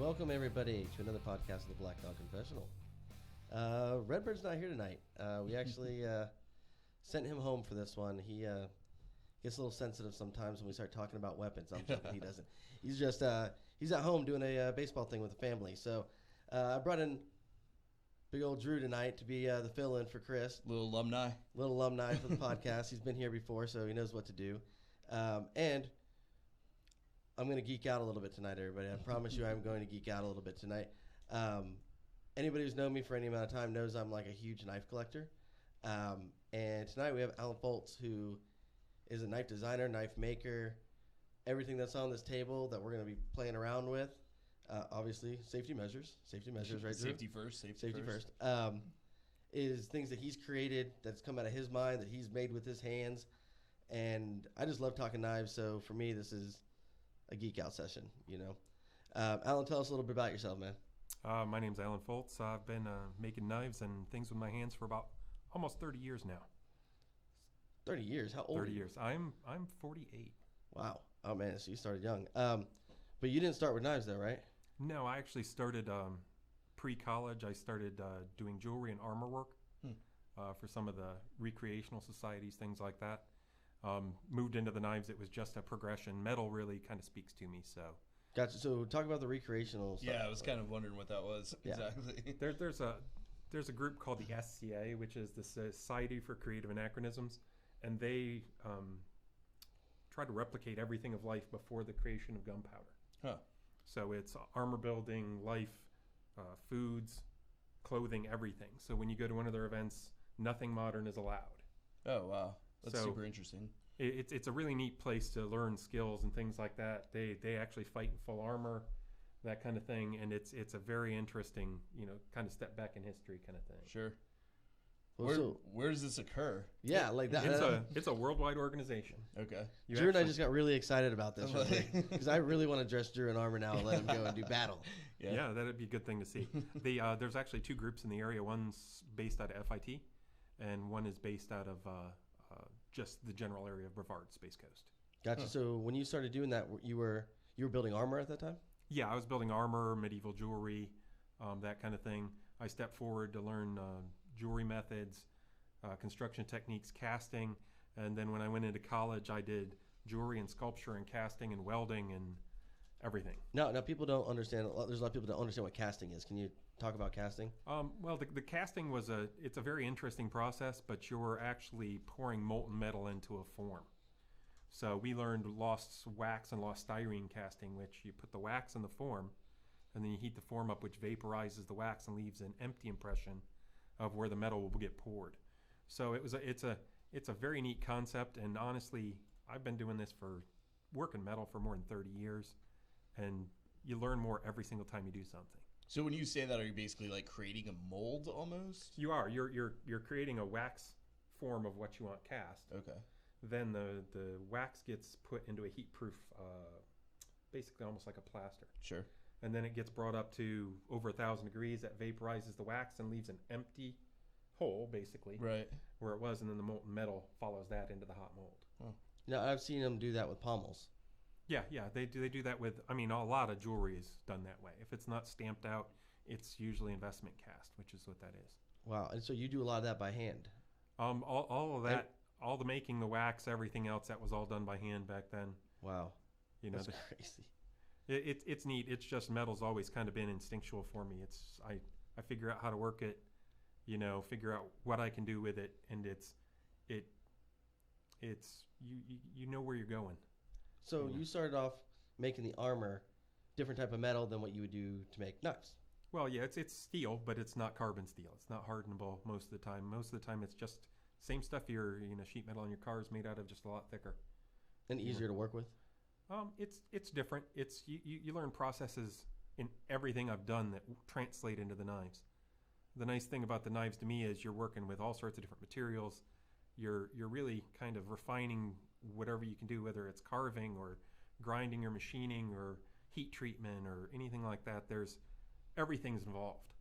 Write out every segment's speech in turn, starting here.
Welcome everybody to another podcast of the Black Dog Confessional. Redbird's not here tonight. We actually sent him home for this one. He gets a little sensitive sometimes when we start talking about weapons. I'm joking, he doesn't. He's just he's at home doing a baseball thing with the family. So I brought in big old Drew tonight to be the fill-in for Chris. Little alumni For the podcast. He's been here before, so he knows what to do. And I'm going to geek out a little bit tonight, everybody. I promise you I'm going to geek out a little bit tonight. Anybody who's known me for any amount of time knows I'm like a huge knife collector. And tonight we have Alan Folts, who is a knife designer, knife maker, everything that's on this table that we're going to be playing around with. Obviously, safety measures, right, Drew? Safety first. Is things that he's created, that's come out of his mind, that he's made with his hands. And I just love talking knives, so for me, this is a geek out session, you know. Alan, tell us a little bit about yourself, man. My name's Alan Folts. I've been making knives and things with my hands for about almost 30 years now. 30 years? How old 30 are you? years. I'm 48. Wow. Oh, man, so you started young. But you didn't start with knives, though, right? No, I actually started pre-college. I started doing jewelry and armor work for some of the recreational societies, things like that. Moved into the knives. It was just a progression. Metal really kind of speaks to me. So, gotcha. So talk about the recreational stuff. Yeah, I was kind of wondering what that was exactly. There's a group called the SCA, which is the Society for Creative Anachronisms, and they try to replicate everything of life before the creation of gunpowder. Huh. So it's armor building, life, foods, clothing, everything. So when you go to one of their events, nothing modern is allowed. Oh, wow. That's So super interesting. It's a really neat place to learn skills and things like that. They actually fight in full armor, that kind of thing, and it's a very interesting, kind of step back in history kind of thing. Sure. Well, Where does this occur? Yeah, like that. It's a worldwide organization. Okay. Drew and I just got really excited about this because I really want to dress Drew in armor now and let him go and do battle. Yeah, that'd be a good thing to see. There's actually two groups in the area. One's based out of FIT, and one is based out of just the general area of Brevard, Space Coast. Gotcha. So when you started doing that, you were building armor at that time? Yeah, I was building armor, medieval jewelry, that kind of thing. I stepped forward to learn jewelry methods, construction techniques, casting, and then when I went into college, I did jewelry and sculpture and casting and welding and everything. Now people don't understand. There's a lot of people that don't understand what casting is. Can you talk about casting? Well, the casting it's a very interesting process, but you're actually pouring molten metal into a form. So we learned lost wax and lost styrene casting, which you put the wax in the form, and then you heat the form up, which vaporizes the wax and leaves an empty impression of where the metal will get poured. So it's a very neat concept, and honestly, I've been doing this working metal for more than 30 years, and you learn more every single time you do something. So when you say that, are you basically like creating a mold almost? You are. You're creating a wax form of what you want cast. Okay. Then the wax gets put into a heat-proof, basically almost like a plaster. Sure. And then it gets brought up to over 1,000 degrees. That vaporizes the wax and leaves an empty hole, basically, right where it was, and then the molten metal follows that into the hot mold. Oh. Now I've seen them do that with pommels. Yeah, they do that with. I mean, a lot of jewelry is done that way. If it's not stamped out, it's usually investment cast, which is what that is. Wow, and so you do a lot of that by hand. All of that, all the making, the wax, everything else, that was all done by hand back then. Wow, that's crazy. It's neat. It's just metal's always kind of been instinctual for me. I figure out how to work it, figure out what I can do with it, and it's you know where you're going. So you started off making the armor, different type of metal than what you would do to make knives. Well, yeah, it's steel, but it's not carbon steel. It's not hardenable most of the time. Most of the time, it's just same stuff your sheet metal in your car is made out of, just a lot thicker and easier to work with. It's different. It's you learn processes in everything I've done that translate into the knives. The nice thing about the knives to me is you're working with all sorts of different materials. You're really kind of refining whatever you can do, whether it's carving or grinding or machining or heat treatment or anything like that. Everything's involved.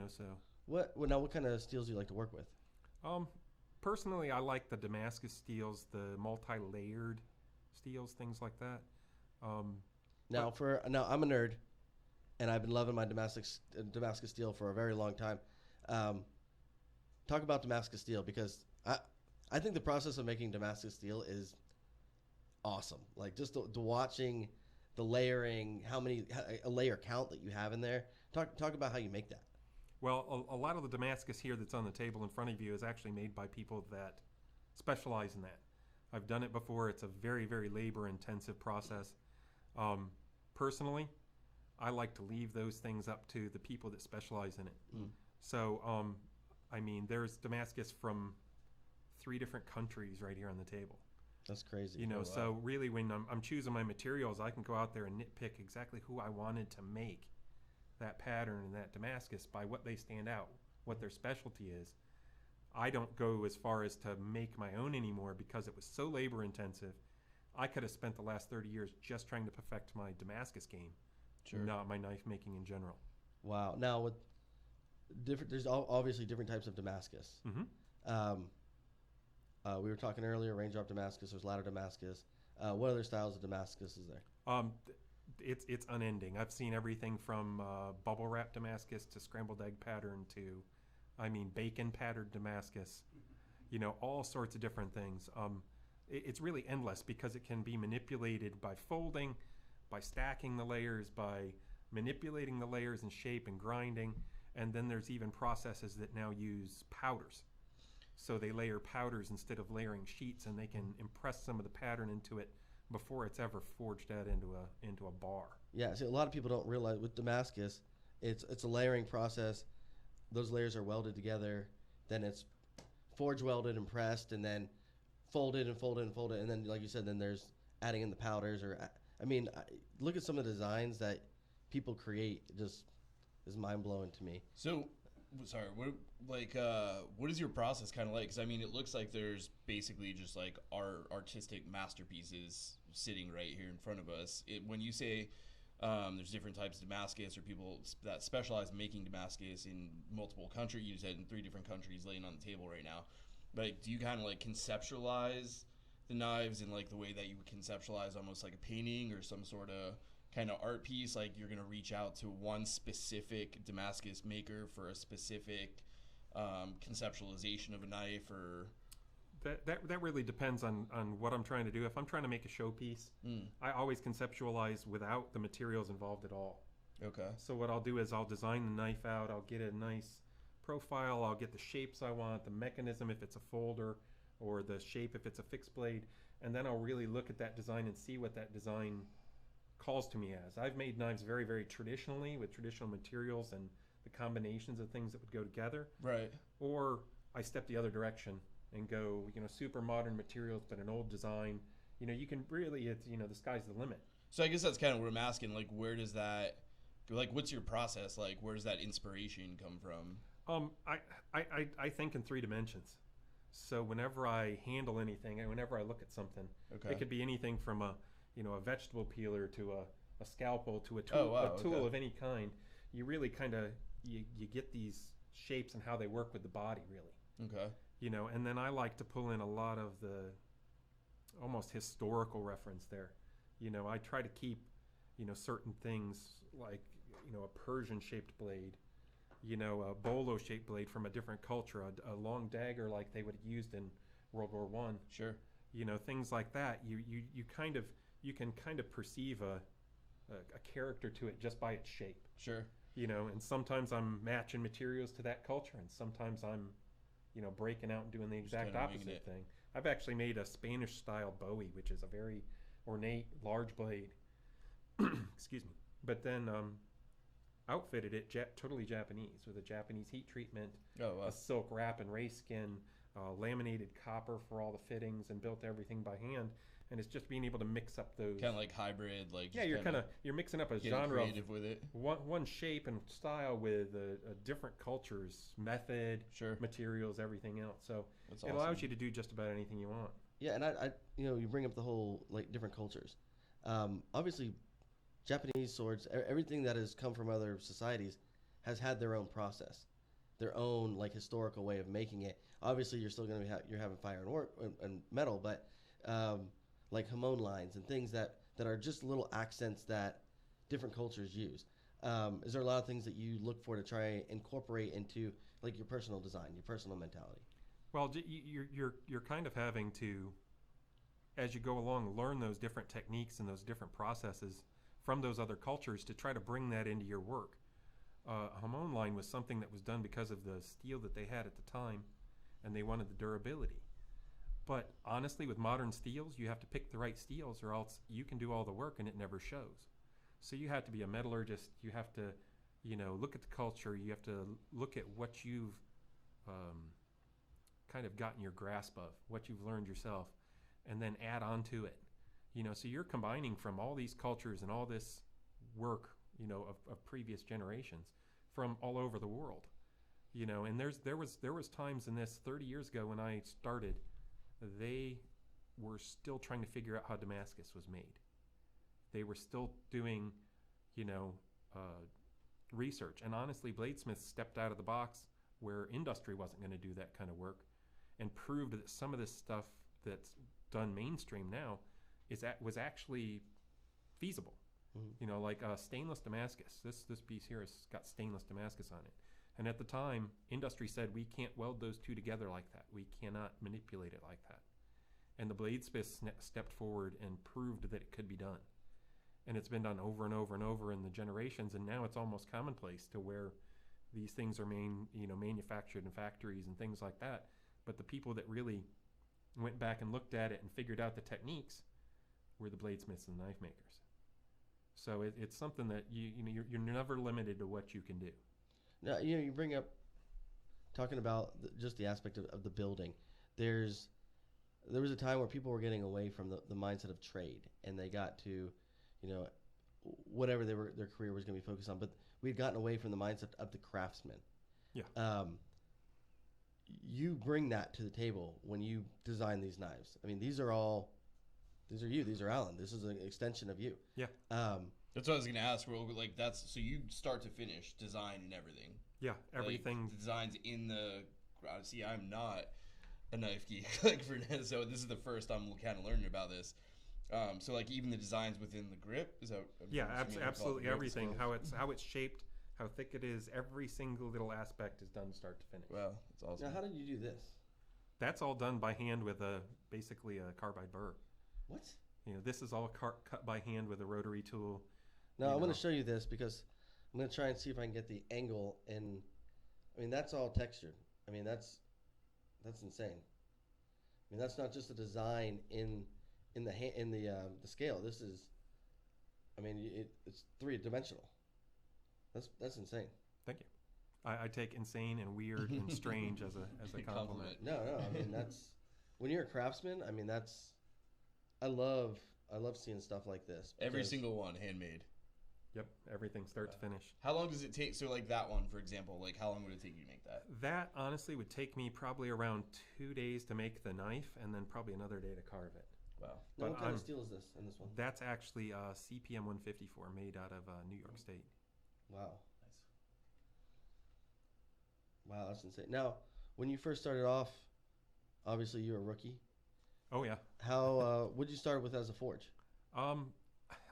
So. What kind of steels do you like to work with? Personally, I like the Damascus steels, the multi-layered steels, things like that. Now I'm a nerd. and I've been loving my Damascus steel for a very long time. Talk about Damascus steel, because I think the process of making Damascus steel is awesome. Like, just the watching the layering, a layer count that you have in there. Talk about how you make that. Well, a lot of the Damascus here that's on the table in front of you is actually made by people that specialize in that. I've done it before. It's a very, very labor-intensive process. Personally, I like to leave those things up to the people that specialize in it. So, I mean, there's Damascus from 3 different countries right here on the table. That's crazy. You know, so really when I'm choosing my materials, I can go out there and nitpick exactly who I wanted to make that pattern and that Damascus by what they stand out, what their specialty is. I don't go as far as to make my own anymore because it was so labor intensive. I could have spent the last 30 years just trying to perfect my Damascus game, not my knife making in general. Wow. Now, with there's obviously different types of Damascus. We were talking earlier, raindrop Damascus, there's ladder Damascus. What other styles of Damascus is there? It's unending. I've seen everything from bubble wrap Damascus to scrambled egg pattern to, bacon patterned Damascus. You know, all sorts of different things. It's really endless because it can be manipulated by folding, by stacking the layers, by manipulating the layers in shape and grinding. And then there's even processes that now use powders. So they layer powders instead of layering sheets, and they can impress some of the pattern into it before it's ever forged out into a bar. Yeah, see, a lot of people don't realize with Damascus, it's a layering process. Those layers are welded together, then it's forge welded and pressed, and then folded and folded and folded, and then, like you said, then there's adding in the powders. Look at some of the designs that people create. It just is mind blowing to me. So, sorry, what is your process kind of like? Because it looks like there's basically just like our artistic masterpieces sitting right here in front of us. When you say there's different types of Damascus, or people that specialize in making Damascus in multiple countries, you said in 3 different countries laying on the table right now. Like, do you kind of like conceptualize the knives in like the way that you would conceptualize almost like a painting or some sort of kind of art piece? Like, you're going to reach out to one specific Damascus maker for a specific conceptualization of a knife, or that really depends on what I'm trying to do. If I'm trying to make a showpiece, I always conceptualize without the materials involved at all. Okay. So what I'll do is I'll design the knife out. I'll get a nice profile. I'll get the shapes I want, the mechanism if it's a folder, or the shape if it's a fixed blade, and then I'll really look at that design and see what that design calls to me as. I've made knives very, very traditionally with traditional materials and the combinations of things that would go together. Right. Or I step the other direction and go, super modern materials but an old design. You can really, the sky's the limit. So I guess that's kind of what I'm asking. Like, where does that, what's your process? Like, where does that inspiration come from? I think in 3 dimensions. So whenever I handle anything and whenever I look at something, it could be anything from a vegetable peeler to a scalpel to a tool, of any kind. You really kind of, you get these shapes and how they work with the body, really. Okay. And then I like to pull in a lot of the almost historical reference there. I try to keep, certain things like, a Persian-shaped blade, a bolo-shaped blade from a different culture, a long dagger like they would have used in World War I. Sure. Things like that. You can kind of perceive a character to it just by its shape. Sure. And sometimes I'm matching materials to that culture, and sometimes I'm, breaking out and doing the exact opposite thing. I've actually made a Spanish-style Bowie, which is a very ornate, large blade. Excuse me. But then outfitted it totally Japanese with a Japanese heat treatment, a silk wrap and race skin, laminated copper for all the fittings, and built everything by hand. And it's just being able to mix up those kind of like hybrid, like you're mixing up a genre creative with it. One shape and style with a different culture's method, materials, everything else. So that's it allows you to do just about anything you want. Yeah, and I you bring up the whole like different cultures. Obviously, Japanese swords, everything that has come from other societies, has had their own process, their own like historical way of making it. Obviously, you're still going to you're having fire and metal, but like Hamon lines and things that are just little accents that different cultures use. Is there a lot of things that you look for to try and incorporate into like your personal design, your personal mentality? Well, you're kind of having to, as you go along, learn those different techniques and those different processes from those other cultures to try to bring that into your work. Hamon line was something that was done because of the steel that they had at the time, and they wanted the durability. But honestly, with modern steels, you have to pick the right steels, or else you can do all the work and it never shows. So you have to be a metallurgist. You have to, look at the culture. You have to look at what you've kind of gotten your grasp of, what you've learned yourself, and then add on to it. So you're combining from all these cultures and all this work, of previous generations from all over the world. And there was times in this 30 years ago when I started, they were still trying to figure out how Damascus was made. They were still doing, research. And honestly, bladesmiths stepped out of the box where industry wasn't going to do that kind of work, and proved that some of this stuff that's done mainstream now was actually feasible. Mm-hmm. Like stainless Damascus. This piece here has got stainless Damascus on it. And at the time, industry said, we can't weld those two together like that. We cannot manipulate it like that. And the bladesmiths stepped forward and proved that it could be done. And it's been done over and over and over in the generations, and now it's almost commonplace to where these things are manufactured in factories and things like that. But the people that really went back and looked at it and figured out the techniques were the bladesmiths and knife makers. So it's something that you're never limited to what you can do. Now, you bring up talking about just the aspect of the building. There was a time where people were getting away from the mindset of trade, and they got to, whatever their career was going to be focused on. But we had gotten away from the mindset of the craftsman. Yeah. You bring that to the table when you design these knives. I mean, these are you. These are Alan. This is an extension of you. Yeah. That's what I was gonna ask. Like that's so you start to finish design and everything. Yeah, everything. Like, the designs in the. See, I'm not a knife geek like Fernandez, so this is the first I'm kind of learning about this. So like even the designs within the grip is that. Yeah, absolutely everything. How it's shaped, how thick it is. Every single little aspect is done start to finish. Wow, that's awesome. Now, how did you do this? That's all done by hand with basically a carbide burr. What? This is all cut by hand with a rotary tool. Now, I'm going to show you this because I'm going to try and see if I can get the angle. And I mean, that's all textured. I mean, that's insane. I mean, that's not just a design in the scale. This is, I mean, it's 3-dimensional. That's insane. Thank you. I take insane and weird and strange as a compliment. No. I mean, that's when you're a craftsman. I mean, I love seeing stuff like this. Every single one handmade. Yep, everything start to finish. How long does it take? So like that one, for example, like how long would it take you to make that? That honestly would take me probably around 2 days to make the knife, and then probably another day to carve it. Wow. Now, what kind of steel is this in this one? That's actually CPM 154 made out of New York State. Wow. Nice. Wow, that's insane. Now, when you first started off, obviously you were a rookie. Oh yeah. How what'd you start with as a forge?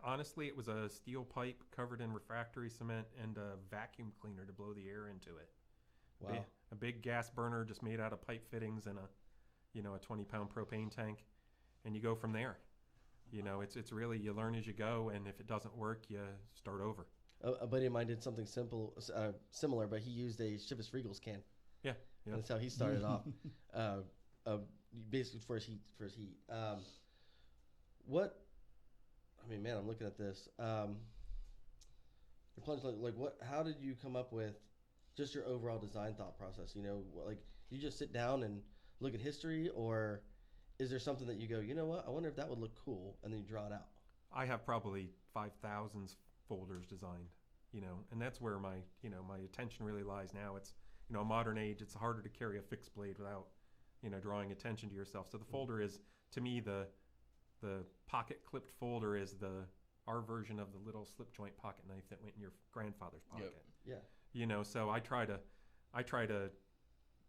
Honestly, it was a steel pipe covered in refractory cement and a vacuum cleaner to blow the air into it. Wow. A big gas burner just made out of pipe fittings and a 20-pound propane tank, and you go from there. It's really you learn as you go, and if it doesn't work, you start over. A buddy of mine did something similar, but he used a Chivas Regals can. Yeah. And that's how he started off. Basically for his heat. I mean, man, I'm looking at this. Your plunge, like what? How did you come up with just your overall design thought process? Like you just sit down and look at history, or is there something that you go, you know what? I wonder if that would look cool, and then you draw it out. I have probably 5,000 folders designed, and that's where my attention really lies now. It's a modern age. It's harder to carry a fixed blade without drawing attention to yourself. So the folder is, to me, the pocket clipped folder is our version of the little slip joint pocket knife that went in your grandfather's pocket. Yep. Yeah. So I try to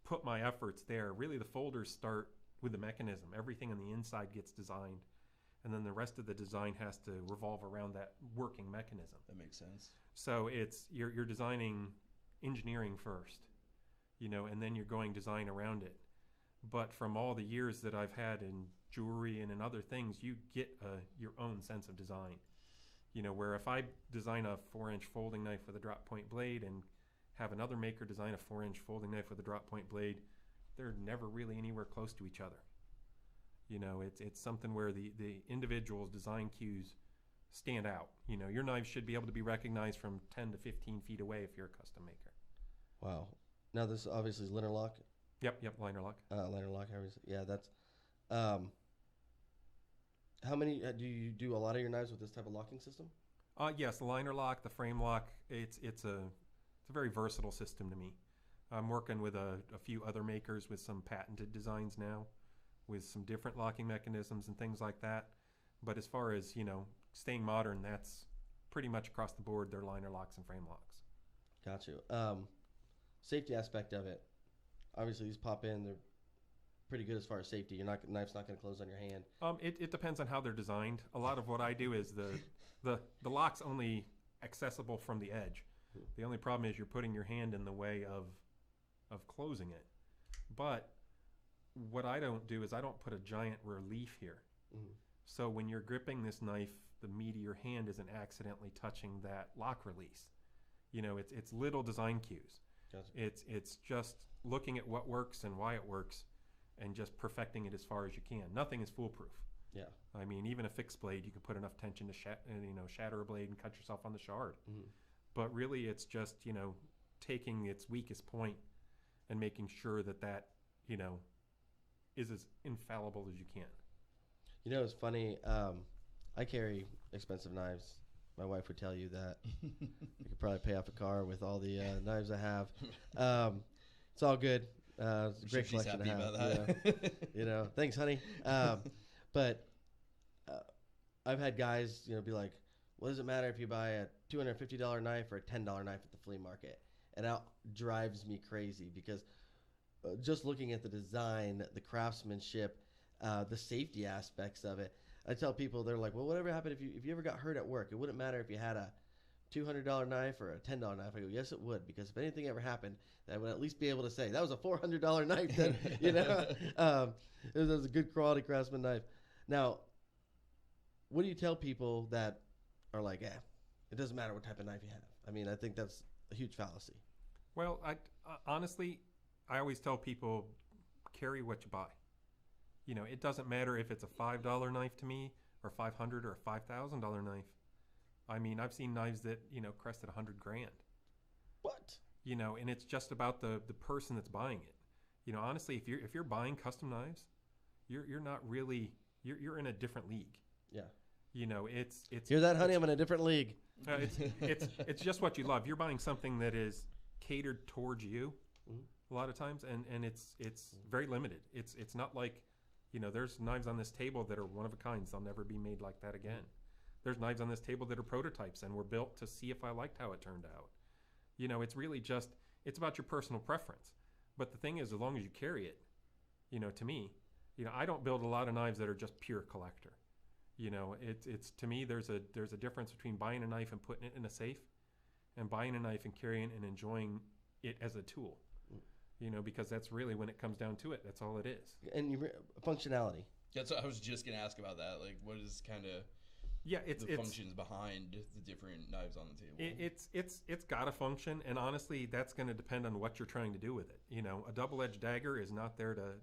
put my efforts there. Really, the folders start with the mechanism. Everything on the inside gets designed, and then the rest of the design has to revolve around that working mechanism. That makes sense. So it's you're designing engineering first, and then you're going design around it. But from all the years that I've had in jewelry and in other things, you get your own sense of design. Where if I design a 4-inch folding knife with a drop point blade and have another maker design a 4-inch folding knife with a drop point blade, they're never really anywhere close to each other. It's something where the individual's design cues stand out. Your knives should be able to be recognized from 10 to 15 feet away if you're a custom maker. Wow. Now this obviously is liner lock. Yep, liner lock. Liner lock. Yeah, that's. How many do you do? A lot of your knives with this type of locking system? Yes, the liner lock, the frame lock. It's a very versatile system to me. I'm working with a few other makers with some patented designs now, with some different locking mechanisms and things like that. But as far as staying modern, that's pretty much across the board. They're liner locks and frame locks. Got you. Safety aspect of it. Obviously, these pop in. They're pretty good as far as safety. Knife's not going to close on your hand. It depends on how they're designed. A lot of what I do is the lock's only accessible from the edge. The only problem is you're putting your hand in the way of closing it. But what I don't do is I don't put a giant relief here. Mm-hmm. So when you're gripping this knife, the meat of your hand isn't accidentally touching that lock release. It's little design cues. Gotcha. It's just looking at what works and why it works, and just perfecting it as far as you can. Nothing is foolproof. Yeah. I mean, even a fixed blade, you can put enough tension to shatter a blade and cut yourself on the shard. Mm-hmm. But really, it's just taking its weakest point and making sure that is as infallible as you can. It's funny. I carry expensive knives. My wife would tell you that. I could probably pay off a car with all the knives I have. It's all good. It's a great collection to have. About that. Thanks, honey. But I've had guys, be like, "What does it matter if you buy a $250 knife or a $10 knife at the flea market?" And that drives me crazy because just looking at the design, the craftsmanship, the safety aspects of it. I tell people, they're like, "Well, whatever happened if you ever got hurt at work? It wouldn't matter if you had a $200 knife or a $10 knife." I go, "Yes, it would, because if anything ever happened, I would at least be able to say that was a $400 knife." Then it was a good quality craftsman knife. Now, what do you tell people that are like, it doesn't matter what type of knife you have? I mean, I think that's a huge fallacy. Well, honestly, I always tell people, carry what you buy. It doesn't matter if it's a $5 knife to me or $500 or a $5,000 knife. I mean, I've seen knives that, crested $100,000. What? And it's just about the person that's buying it. Honestly, if you're buying custom knives, you're not really, you're in a different league. Yeah. It's hear that, honey? I'm in a different league. It's just what you love. You're buying something that is catered towards you a lot of times, and it's very limited. It's not like, there's knives on this table that are one of a kind. They'll never be made like that again. There's knives on this table that are prototypes and were built to see if I liked how it turned out. It's really just, it's about your personal preference. But the thing is, as long as you carry it, to me, I don't build a lot of knives that are just pure collector. It's to me, there's a difference between buying a knife and putting it in a safe, and buying a knife and carrying it and enjoying it as a tool. Because that's really, when it comes down to it, that's all it is. And functionality. That's what I was just gonna ask about that. Like, what is kind of the functions behind the different knives on the table? It's got a function, and honestly, that's going to depend on what you're trying to do with it. A double-edged dagger is not there to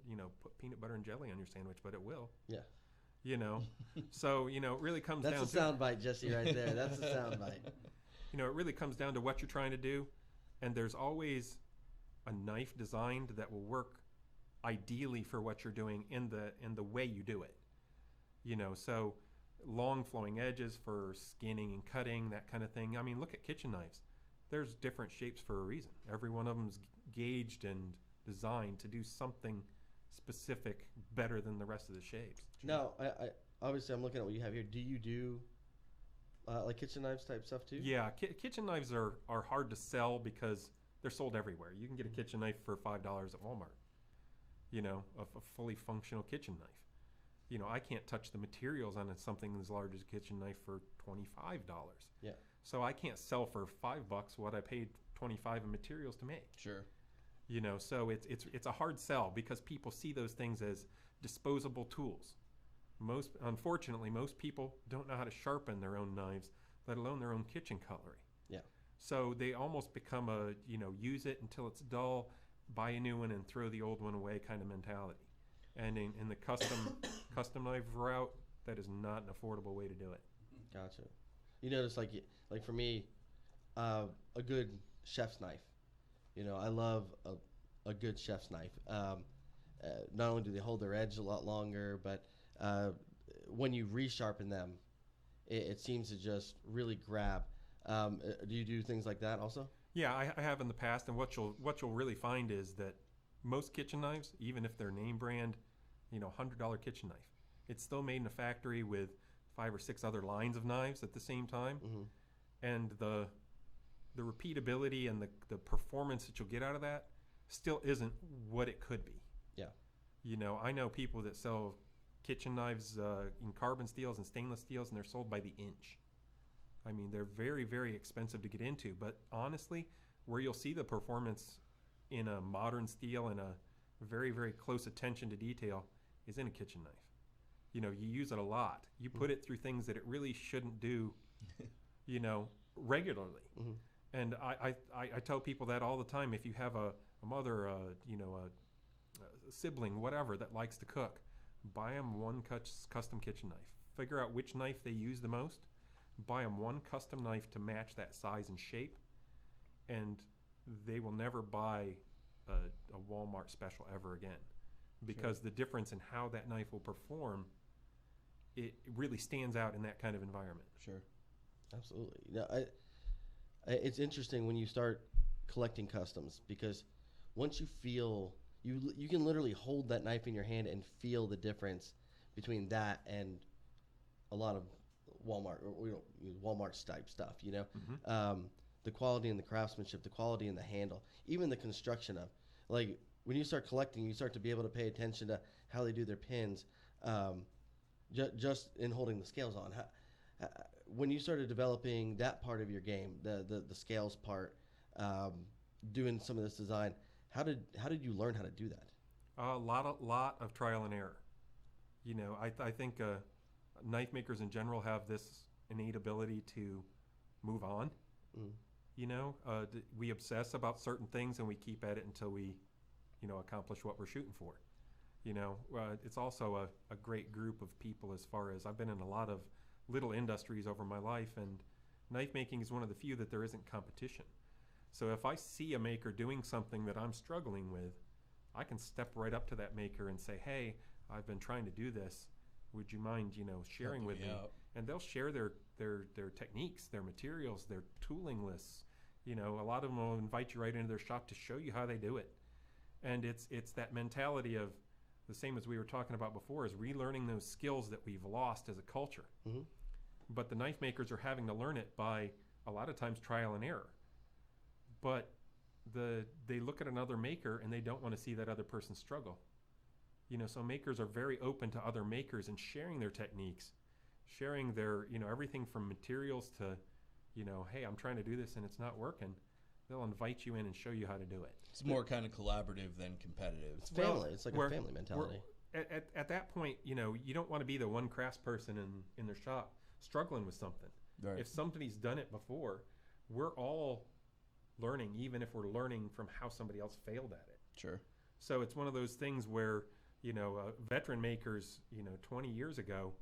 put peanut butter and jelly on your sandwich, but it will. Yeah. So it really comes down to. That's a soundbite, Jesse, right there. That's a soundbite. It really comes down to what you're trying to do, and there's always a knife designed that will work ideally for what you're doing in the way you do it. So long flowing edges for skinning and cutting, that kind of thing. I mean, look at kitchen knives. There's different shapes for a reason. Every one of them's gauged and designed to do something specific better than the rest of the shapes. Now, I obviously I'm looking at what you have here. Do you do like kitchen knives type stuff too? Yeah, kitchen knives are hard to sell because they're sold everywhere. You can get a kitchen knife for $5 at Walmart. A fully functional kitchen knife. I can't touch the materials on something as large as a kitchen knife for $25. Yeah. So I can't sell for $5 what I paid 25 in materials to make. Sure. So it's a hard sell because people see those things as disposable tools. Unfortunately, most people don't know how to sharpen their own knives, let alone their own kitchen cutlery. Yeah. So they almost become use it until it's dull, buy a new one and throw the old one away kind of mentality. And in the custom knife route, that is not an affordable way to do it. Gotcha. You notice, like for me, a good chef's knife. I love a good chef's knife. Not only do they hold their edge a lot longer, but when you resharpen them, it seems to just really grab. Do you do things like that also? Yeah, I have in the past, and what you'll really find is that most kitchen knives, even if they're name brand, $100 kitchen knife, it's still made in a factory with 5 or 6 other lines of knives at the same time, and the repeatability and the performance that you'll get out of that still isn't what it could be. Yeah. I know people that sell kitchen knives in carbon steels and stainless steels, and they're sold by the inch. I mean, they're very, very expensive to get into, but honestly, where you'll see the performance in a modern steel and a very, very close attention to detail is in a kitchen knife. You use it a lot. You put it through things that it really shouldn't do, regularly. And I tell people that all the time. If you have a mother, a sibling, whatever, that likes to cook, buy them one custom kitchen knife. Figure out which knife they use the most. Buy them one custom knife to match that size and shape, and they will never buy a Walmart special ever again, because the difference in how that knife will perform, it really stands out in that kind of environment. Sure. Absolutely. It's interesting when you start collecting customs, because once you feel you can literally hold that knife in your hand and feel the difference between that and a lot of Walmart or Walmart type stuff. The quality and the craftsmanship, the quality and the handle, even the construction of, like, when you start collecting, you start to be able to pay attention to how they do their pins, just in holding the scales on. When you started developing that part of your game, the scales part, doing some of this design, how did you learn how to do that? A lot of trial and error. I think knife makers in general have this innate ability to move on. We obsess about certain things and we keep at it until we, accomplish what we're shooting for. It's also a great group of people, as far as I've been in a lot of little industries over my life, and knife making is one of the few that there isn't competition. So if I see a maker doing something that I'm struggling with, I can step right up to that maker and say, hey, I've been trying to do this. Would you mind, sharing with me? And they'll share their techniques, their materials, their tooling lists. A lot of them will invite you right into their shop to show you how they do it. And it's that mentality of, the same as we were talking about before, is relearning those skills that we've lost as a culture. But the knife makers are having to learn it by, a lot of times, trial and error. But they look at another maker and they don't want to see that other person struggle. So makers are very open to other makers and sharing their techniques, sharing their, everything from materials to, hey, I'm trying to do this and it's not working. They'll invite you in and show you how to do it. It's more kind of collaborative than competitive. It's family. It's like a family mentality. At that point, you don't want to be the one craftsperson in their shop struggling with something. Right. If somebody's done it before, we're all learning, even if we're learning from how somebody else failed at it. Sure. So it's one of those things where, veteran makers, 20 years ago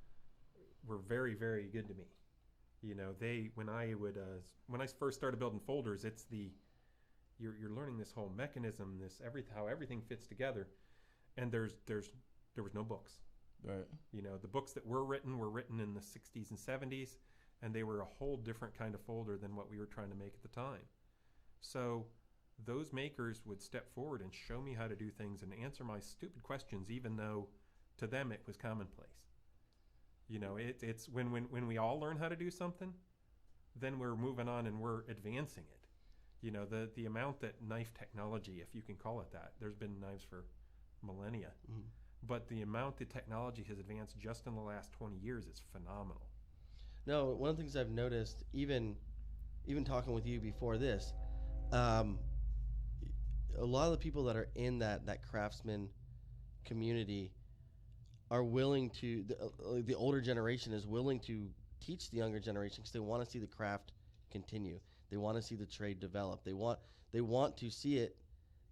were very, very good to me. When I first started building folders, it's you're learning this whole mechanism, how everything fits together, and there was no books. Right. The books that were written in the 60s and 70s, and they were a whole different kind of folder than what we were trying to make at the time. So those makers would step forward and show me how to do things and answer my stupid questions, even though to them it was commonplace. It's when we all learn how to do something, then we're moving on and we're advancing it. The amount that knife technology, if you can call it that, there's been knives for millennia, but the amount the technology has advanced just in the last 20 years is phenomenal. No, one of the things I've noticed, even talking with you before this, um, a lot of the people that are in that craftsman community are willing to the older generation is willing to teach the younger generation because they want to see the craft continue. They want to see the trade develop. They want to see it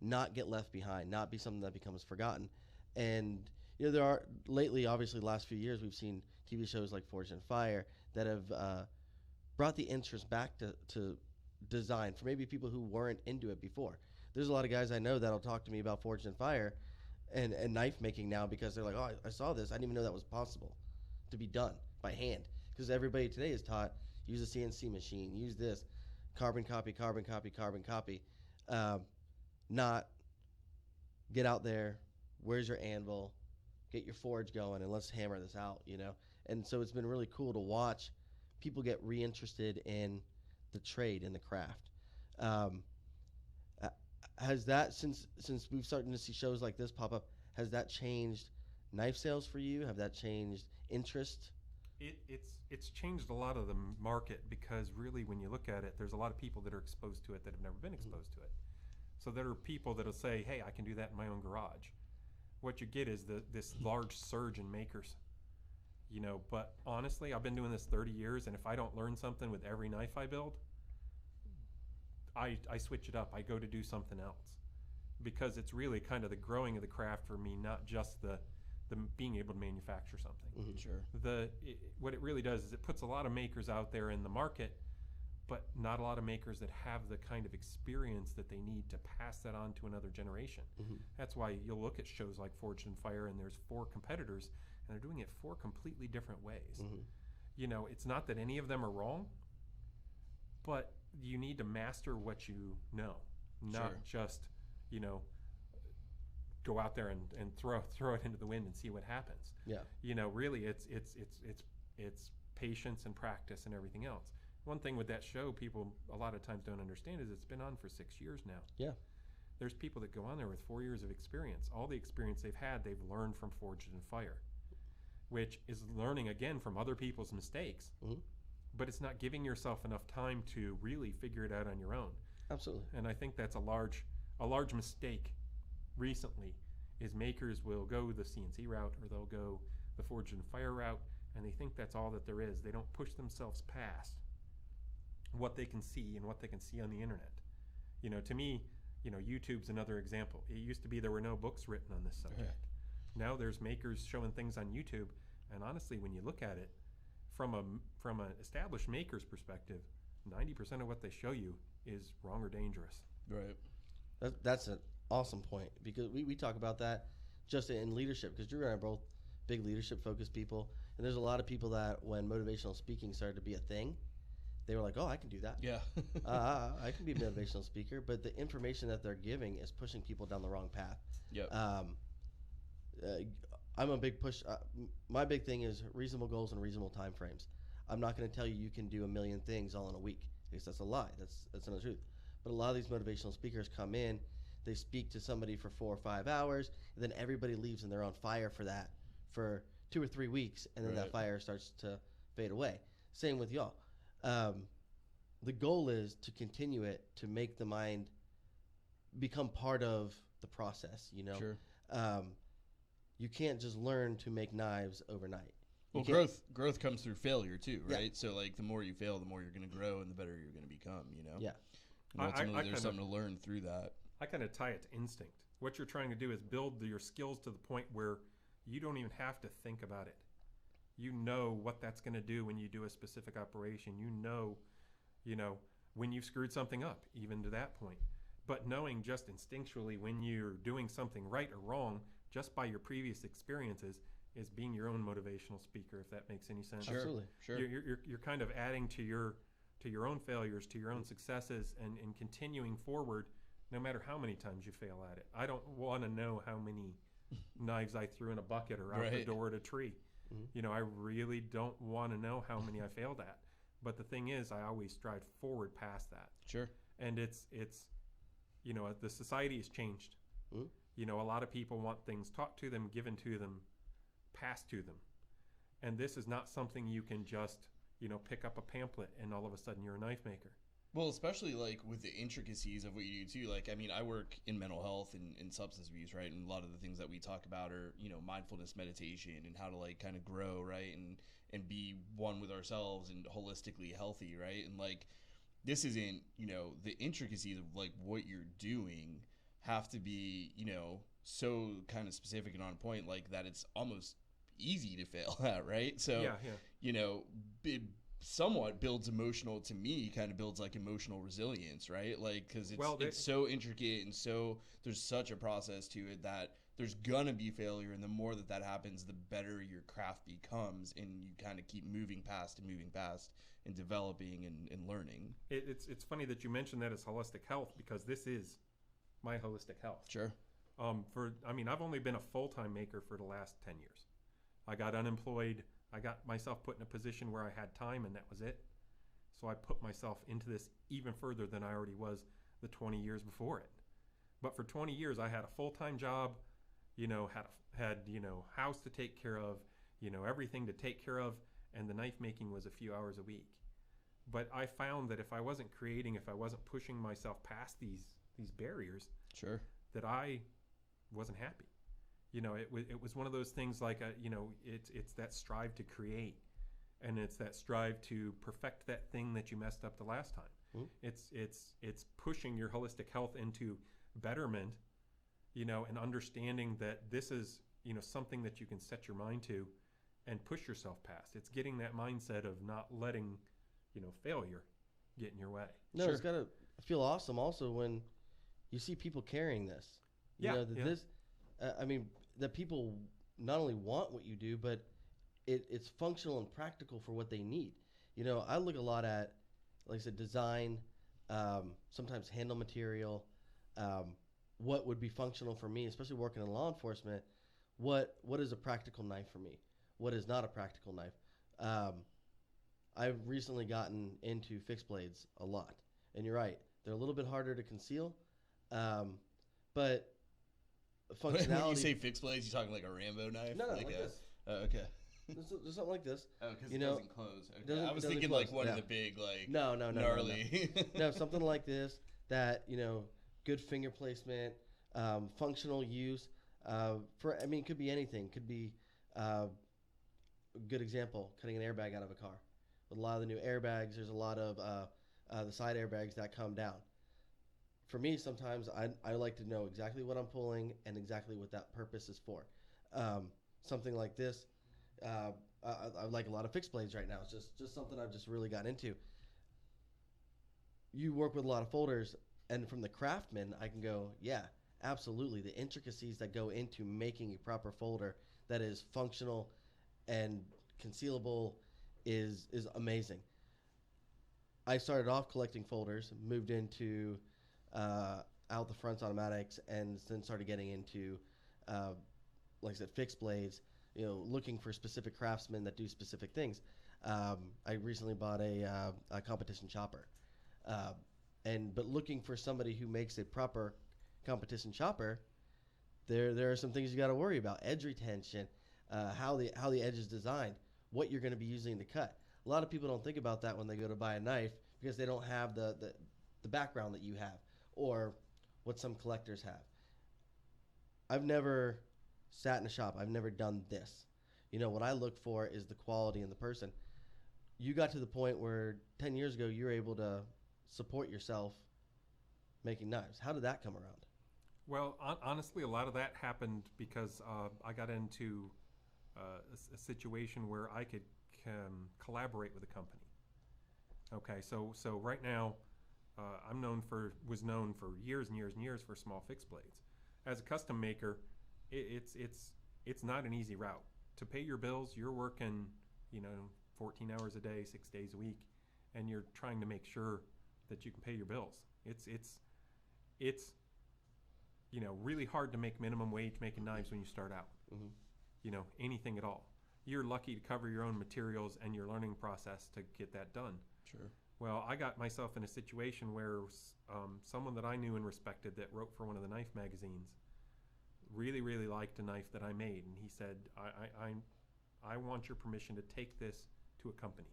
not get left behind, not be something that becomes forgotten. And there are lately, obviously, the last few years, we've seen TV shows like Forged in Fire that have brought the interest back to design for maybe people who weren't into it before. There's a lot of guys I know that'll talk to me about Forged in Fire and knife making now because they're like, oh, I saw this. I didn't even know that was possible to be done by hand. Because everybody today is taught, use a CNC machine, use this, carbon copy, carbon copy, carbon copy. Not get out there, where's your anvil, get your forge going, and let's hammer this out, And so it's been really cool to watch people get reinterested in the trade, in the craft. Has that, since we've started to see shows like this pop up, has that changed knife sales for you? Have that changed interest? It's changed a lot of the market because really when you look at it, there's a lot of people that are exposed to it that have never been exposed to it. So there are people that'll say, hey, I can do that in my own garage. What you get is this large surge in makers. But honestly, I've been doing this 30 years, and if I don't learn something with every knife I build, I switch it up. I go to do something else because it's really kind of the growing of the craft for me, not just the being able to manufacture something. Mm-hmm. Sure. What it really does is it puts a lot of makers out there in the market, but not a lot of makers that have the kind of experience that they need to pass that on to another generation. Mm-hmm. That's why you'll look at shows like Forged in Fire and there's 4 competitors and they're doing it 4 completely different ways. Mm-hmm. It's not that any of them are wrong, but you need to master what you know, not just, go out there and throw it into the wind and see what happens. Yeah. Really it's patience and practice and everything else. One thing with that show people a lot of times don't understand is it's been on for 6 years now. Yeah. There's people that go on there with 4 years of experience. All the experience they've had, they've learned from Forged in Fire, which is learning again from other people's mistakes. Mm-hmm. But it's not giving yourself enough time to really figure it out on your own. Absolutely. And I think that's a large mistake recently is makers will go the CNC route or they'll go the Forged in Fire route and they think that's all that there is. They don't push themselves past what they can see and what they can see on the internet. To me, YouTube's another example. It used to be there were no books written on this subject. Right. Now there's makers showing things on YouTube, and honestly, when you look at it, from an established maker's perspective, 90% of what they show you is wrong or dangerous. Right. That's an awesome point because we talk about that just in leadership because Drew and I are both big leadership focused people, and there's a lot of people that when motivational speaking started to be a thing, they were like, oh, I can do that. Yeah. I can be a motivational speaker, but the information that they're giving is pushing people down the wrong path. Yep. I'm a big push. My big thing is reasonable goals and reasonable time frames. I'm not going to tell you you can do a million things all in a week because that's a lie. That's not the truth. But a lot of these motivational speakers come in, they speak to somebody for 4 or 5 hours, and then everybody leaves and they're on fire for that for 2 or 3 weeks, and then that fire starts to fade away. Same with y'all. The goal is to continue it, to make the mind become part of the process, Sure. You can't just learn to make knives overnight. Well, growth comes through failure too, right? Yeah. So like the more you fail, the more you're going to grow and the better you're going to become, Yeah. And ultimately there's something to learn through that. I kind of tie it to instinct. What you're trying to do is build your skills to the point where you don't even have to think about it. You know what that's going to do when you do a specific operation. You know, when you've screwed something up, even to that point. But knowing just instinctually when you're doing something right or wrong, just by your previous experiences, is being your own motivational speaker, if that makes any sense. Sure. Absolutely. Sure. You're kind of adding to your own failures, to your own successes, and continuing forward no matter how many times you fail at it. I don't want to know how many knives I threw in a bucket or out the door at a tree. Mm-hmm. I really don't want to know how many I failed at. But the thing is, I always strive forward past that. Sure. And it's the society has changed. Mm-hmm. You know, a lot of people want things taught to them, given to them, passed to them. And this is not something you can just, you know, pick up a pamphlet and all of a sudden you're a knife maker. Well, especially like with the intricacies of what you do too. Like, I mean, I work in mental health and substance abuse, right? And a lot of the things that we talk about are, you know, mindfulness meditation and how to like kind of grow, right? And be one with ourselves and holistically healthy, right? And like, this isn't, you know, the intricacies of like what you're doing have to be, you know, so kind of specific and on point, like that it's almost easy to fail at, right? So, Yeah. you know, it somewhat builds emotional, to me, kind of builds like emotional resilience, right? Like, because it's so intricate and so there's such a process to it that there's gonna be failure, and the more that happens, the better your craft becomes, and you kind of keep moving past and developing and learning. It's funny that you mentioned that as holistic health, because this is my holistic health. Sure. I've only been a full-time maker for the last 10 years. I got unemployed. I got myself put in a position where I had time, and that was it. So I put myself into this even further than I already was the 20 years before it. But for 20 years, I had a full-time job, you know, had you know, house to take care of, you know, everything to take care of, and the knife making was a few hours a week. But I found that if I wasn't creating, if I wasn't pushing myself past these barriers, Sure, that I wasn't happy. You know, it was one of those things like, you know, it's that strive to create, and it's that strive to perfect that thing that you messed up the last time. It's pushing your holistic health into betterment, you know, and understanding that this is, you know, something that you can set your mind to and push yourself past. It's getting that mindset of not letting, you know, failure get in your way. No, Sure. It's got to feel awesome also when you see people carrying this. You know, that this, that people not only want what you do, but it's functional and practical for what they need. You know, I look a lot at, like I said, design, sometimes handle material, what would be functional for me, especially working in law enforcement. What is a practical knife for me? What is not a practical knife? I've recently gotten into fixed blades a lot, and you're right, they're a little bit harder to conceal, but functionality. When you say fixed blades, you're talking like a Rambo knife? No, like this. Okay. There's something like this. Oh, because You it know, doesn't close. Okay. doesn't- I was doesn't thinking close, like one yeah. of the big, like, No, gnarly. No, something like this that, you know, good finger placement, functional use. It could be anything. Could be a good example, cutting an airbag out of a car. With a lot of the new airbags, there's a lot of the side airbags that come down. For me, sometimes I like to know exactly what I'm pulling and exactly what that purpose is for. Something like this, I like a lot of fixed blades right now. It's just something I've just really got into. You work with a lot of folders, and from the craftsman, I can go, yeah, absolutely. The intricacies that go into making a proper folder that is functional and concealable is amazing. I started off collecting folders, moved into out the fronts automatics, and then started getting into, like I said, fixed blades. You know, looking for specific craftsmen that do specific things. I recently bought a competition chopper, but looking for somebody who makes a proper competition chopper, there are some things you got to worry about: edge retention, how the edge is designed, what you're going to be using to cut. A lot of people don't think about that when they go to buy a knife because they don't have the background that you have or what some collectors have. I've never sat in a shop. I've never done this. You know, what I look for is the quality in the person. You got to the point where 10 years ago you were able to support yourself making knives. How did that come around? Well, honestly, a lot of that happened because I got into a situation where I could collaborate with a company. Okay, so right now, was known for years and years and years for small fixed blades. As a custom maker, it's not an easy route. To pay your bills, you're working, 14 hours a day, 6 days a week, and you're trying to make sure that you can pay your bills. It's really hard to make minimum wage making knives when you start out. Mm-hmm. Anything at all. You're lucky to cover your own materials and your learning process to get that done. Sure. Well, I got myself in a situation where someone that I knew and respected that wrote for one of the knife magazines really, really liked a knife that I made, and he said, I want your permission to take this to a company.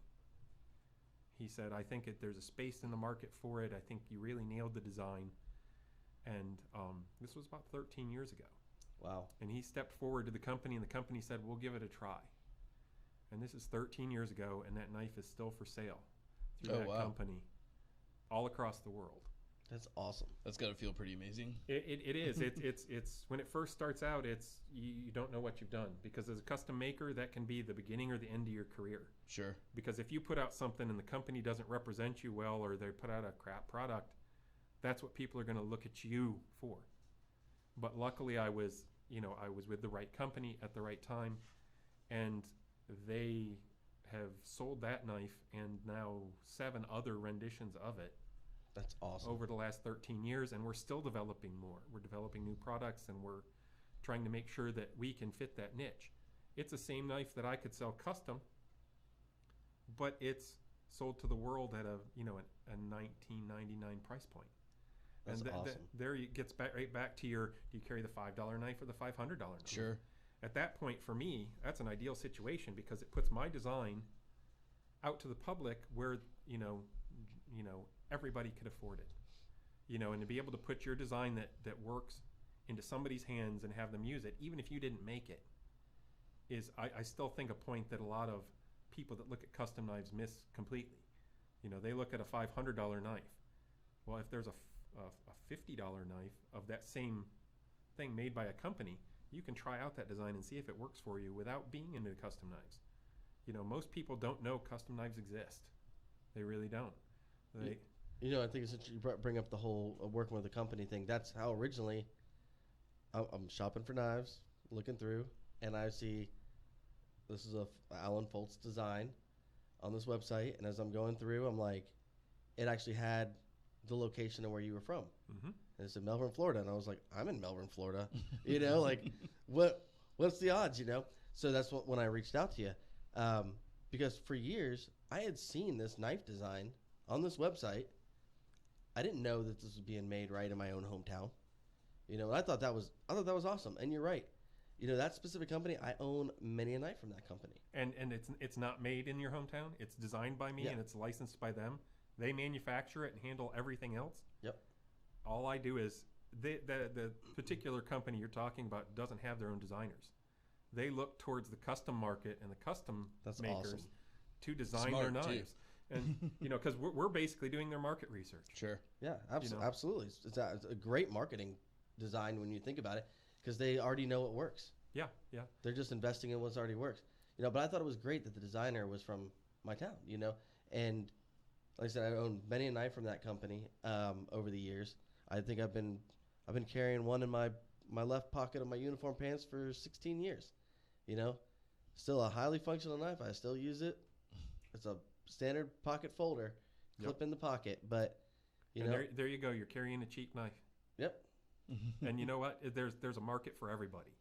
He said, I think there's a space in the market for it. I think you really nailed the design. And this was about 13 years ago. Wow. And he stepped forward to the company, and the company said, we'll give it a try. And this is 13 years ago, and that knife is still for sale through that company all across the world. That's awesome. That's got to feel pretty amazing. It is. It's when it first starts out, you don't know what you've done, because as a custom maker, that can be the beginning or the end of your career. Sure. Because if you put out something and the company doesn't represent you well, or they put out a crap product, that's what people are going to look at you for. But luckily, I was with the right company at the right time, and they have sold that knife and now 7 other renditions of it. That's awesome. Over the last 13 years, and we're still developing more. We're developing new products, and we're trying to make sure that we can fit that niche. It's the same knife that I could sell custom, but it's sold to the world at a $19.99 price point. That's awesome. There it gets right back to your, do you carry the $5 knife or the $500 knife? Sure. At that point, for me, that's an ideal situation, because it puts my design out to the public where, everybody could afford it. And to be able to put your design that works into somebody's hands and have them use it, even if you didn't make it, is, I still think, a point that a lot of people that look at custom knives miss completely. They look at a $500 knife. Well, if there's a $50 knife of that same thing made by a company, you can try out that design and see if it works for you without being into custom knives. Most people don't know custom knives exist. They really don't. I think it's interesting you bring up the whole working with a company thing. That's how originally I'm shopping for knives, looking through, and I see this is a Alan Folts design on this website. And as I'm going through, I'm like, it actually had the location of where you were from. Mm-hmm. And it said Melbourne, Florida. And I was like, I'm in Melbourne, Florida. What's the odds, So that's when I reached out to you. Because for years, I had seen this knife design on this website. I didn't know that this was being made right in my own hometown. And I thought that was awesome. And you're right. That specific company, I own many a knife from that company. And it's not made in your hometown. It's designed by me, and it's licensed by them. They manufacture it and handle everything else. Yep. All I do is the particular company you're talking about doesn't have their own designers. They look towards the custom market and the custom makers awesome. To design their knives. And because we're basically doing their market research. Sure. Yeah, absolutely. It's a great marketing design when you think about it, because they already know it works. Yeah. They're just investing in what's already works. But I thought it was great that the designer was from my town. And like I said, I owned many a knife from that company over the years. I think I've been carrying one in my left pocket of my uniform pants for 16 years. Still a highly functional knife. I still use it. It's a standard pocket folder, clip in the pocket. But there you go. You're carrying a cheap knife. Yep. And you know what? There's a market for everybody.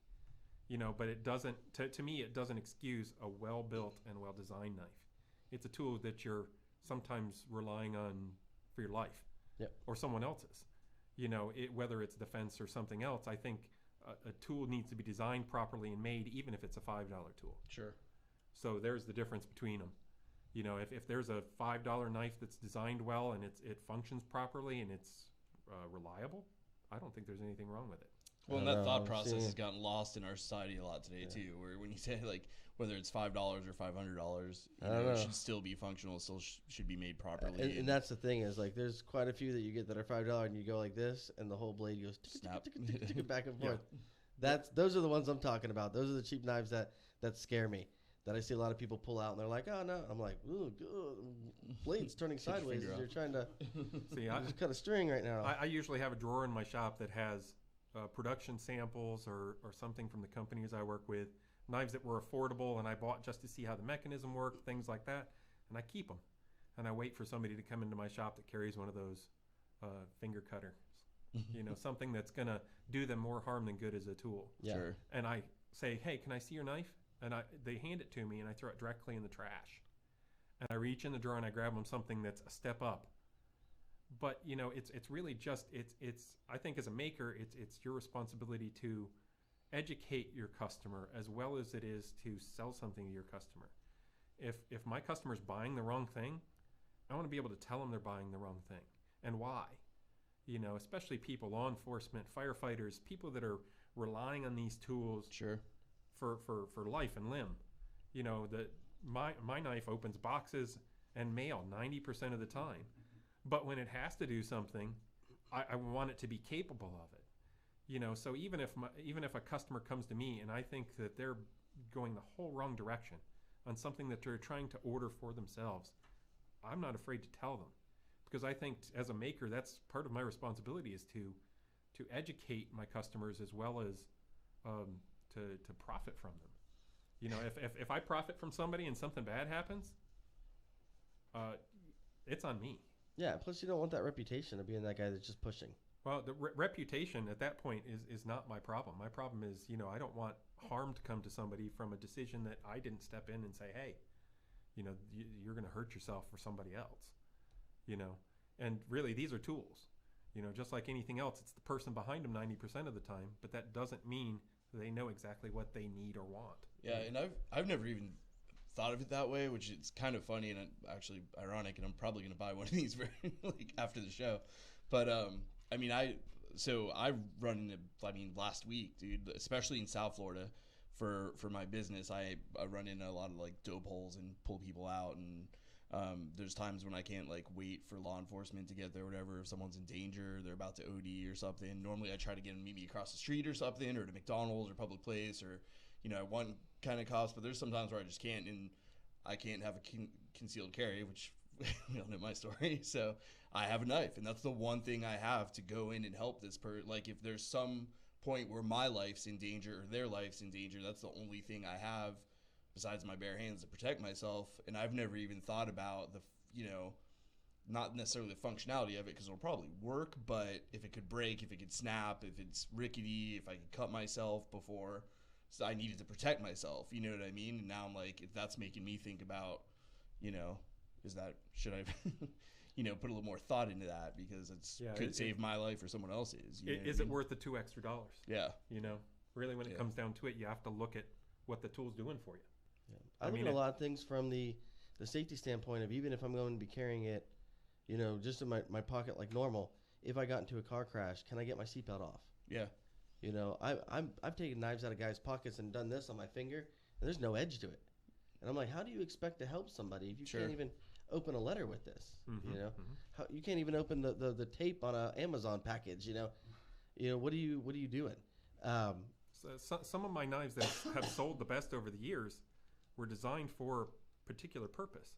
But it doesn't. To me, it doesn't excuse a well-built and well-designed knife. It's a tool that you're sometimes relying on for your life, or someone else's. Whether it's defense or something else. I think a tool needs to be designed properly and made, even if it's a $5 tool. Sure. So there's the difference between them. If there's a $5 knife that's designed well and it functions properly and it's reliable, I don't think there's anything wrong with it. Well, and that thought process has gotten lost in our society a lot today too. Where when you say whether it's $5 or $500, it should still be functional, still should be made properly. And that's the thing is there's quite a few that you get that are $5 and you go like this, and the whole blade goes snap back and forth. Those are the ones I'm talking about. Those are the cheap knives that scare me. That I see a lot of people pull out and they're like, oh no. I'm like, ooh, blade's turning sideways as you're trying to just cut a string right now. I usually have a drawer in my shop that has production samples or something from the companies I work with, knives that were affordable and I bought just to see how the mechanism worked, things like that, and I keep them. And I wait for somebody to come into my shop that carries one of those finger cutters, something that's going to do them more harm than good as a tool. Yeah. Sure. And I say, hey, can I see your knife? And they hand it to me, and I throw it directly in the trash. And I reach in the drawer and I grab them something that's a step up. But it's really just it's I think as a maker, it's your responsibility to educate your customer as well as it is to sell something to your customer. If my customer's buying the wrong thing, I want to be able to tell them they're buying the wrong thing and why. You know, especially people, law enforcement, firefighters, people that are relying on these tools Sure. for life and limb. You know, that my knife opens boxes and mail 90% of the time. But when it has to do something, I want it to be capable of it. You know, so even if a customer comes to me and I think that they're going the whole wrong direction on something that they're trying to order for themselves, I'm not afraid to tell them, because I think as a maker, that's part of my responsibility, is to educate my customers as well as to profit from them. You know, if I profit from somebody and something bad happens, it's on me. Yeah. Plus, you don't want that reputation of being that guy that's just pushing. Well, the reputation at that point is not my problem. My problem is, you know, I don't want harm to come to somebody from a decision that I didn't step in and say, hey, you know, you're going to hurt yourself for somebody else, you know. And really, these are tools. You know, just like anything else, it's the person behind them 90% of the time, but that doesn't mean they know exactly what they need or want. Yeah, and I've never even thought of it that way, which is kind of funny and actually ironic, and I'm probably going to buy one of these after the show. But I mean, I run into, last week, dude, especially in South Florida, for my business, I run into a lot of like dope holes and pull people out, and there's times when I can't like wait for law enforcement to get there or whatever. If someone's in danger, they're about to OD or something, normally I try to get them to meet me across the street or something, or to McDonald's or public place, or, you know, I want kind of cops, but there's sometimes where I just can't, and I can't have a concealed carry, which you don't know my story. So I have a knife, and that's the one thing I have to go in and help this person. Like, if there's some point where my life's in danger or their life's in danger, that's the only thing I have besides my bare hands to protect myself. And I've never even thought about the, you know, not necessarily the functionality of it, because it'll probably work, but if it could break, if it could snap, if it's rickety, if I could cut myself before, so I needed to protect myself, you know what I mean? And now I'm like, if that's making me think about, you know, should I you know, put a little more thought into that, because could save my life or someone else's. Is it worth the $2 extra? Yeah. You know, really, when it comes down to it, you have to look at what the tool's doing for you. Yeah. I look at a lot of things from the safety standpoint of, even if I'm going to be carrying it, you know, just in my pocket like normal, if I got into a car crash, can I get my seatbelt off? Yeah. You know, I've taken knives out of guys' pockets and done this on my finger, and there's no edge to it. And I'm like, how do you expect to help somebody if you can't even open a letter with this? Mm-hmm, you know, how you can't even open the tape on a Amazon package. You know, what are you doing? So some of my knives that have sold the best over the years were designed for a particular purpose.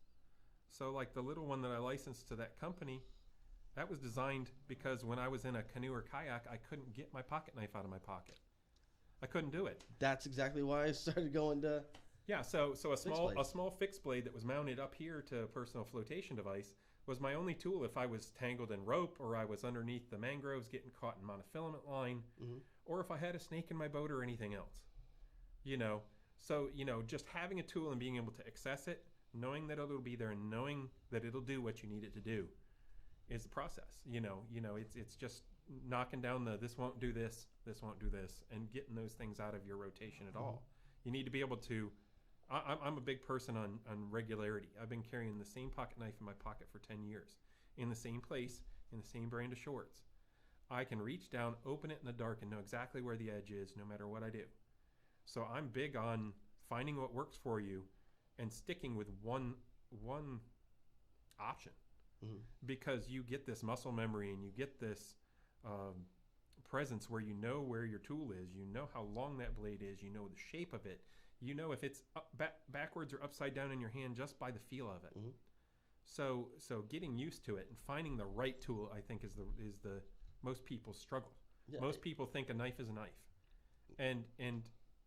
So like the little one that I licensed to that company, that was designed because when I was in a canoe or kayak, I couldn't get my pocket knife out of my pocket. I couldn't do it. That's exactly why I started going to. Yeah, so a small fixed blade that was mounted up here to a personal flotation device was my only tool if I was tangled in rope, or I was underneath the mangroves getting caught in monofilament line, or if I had a snake in my boat or anything else. You know, so, you know, just having a tool and being able to access it, knowing that it'll be there and knowing that it'll do what you need it to do is the process. You know, it's just knocking down this won't do this won't do this, and getting those things out of your rotation at all. You need to be able to. I'm a big person on regularity. I've been carrying the same pocket knife in my pocket for 10 years, in the same place, in the same brand of shorts. I can reach down, open it in the dark, and know exactly where the edge is no matter what I do. So I'm big on finding what works for you and sticking with one option, because you get this muscle memory and you get this presence where you know where your tool is, you know how long that blade is, you know the shape of it. You know if it's backwards or upside down in your hand just by the feel of it. So getting used to it and finding the right tool, I think, is the most people's struggle. Yeah. Most people think a knife is a knife, and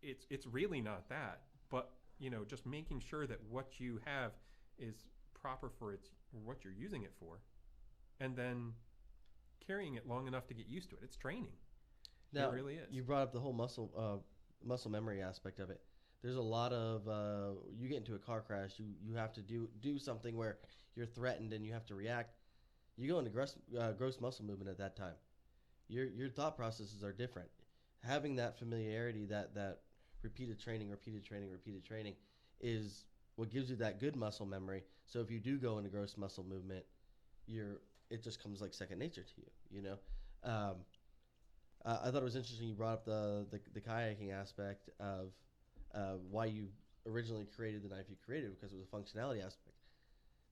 it's really not that. But you know, just making sure that what you have is proper for what you're using it for, and then carrying it long enough to get used to it. It's training. Now, it really is. You brought up the whole muscle memory aspect of it. There's a lot of you get into a car crash, you have to do something where you're threatened and you have to react. You go into gross muscle movement at that time. Your thought processes are different. having that familiarity, that repeated training is what gives you that good muscle memory. So if you do go into gross muscle movement, it just comes like second nature to you. You know, I thought it was interesting you brought up the kayaking aspect of why you originally created the knife you created, because it was a functionality aspect.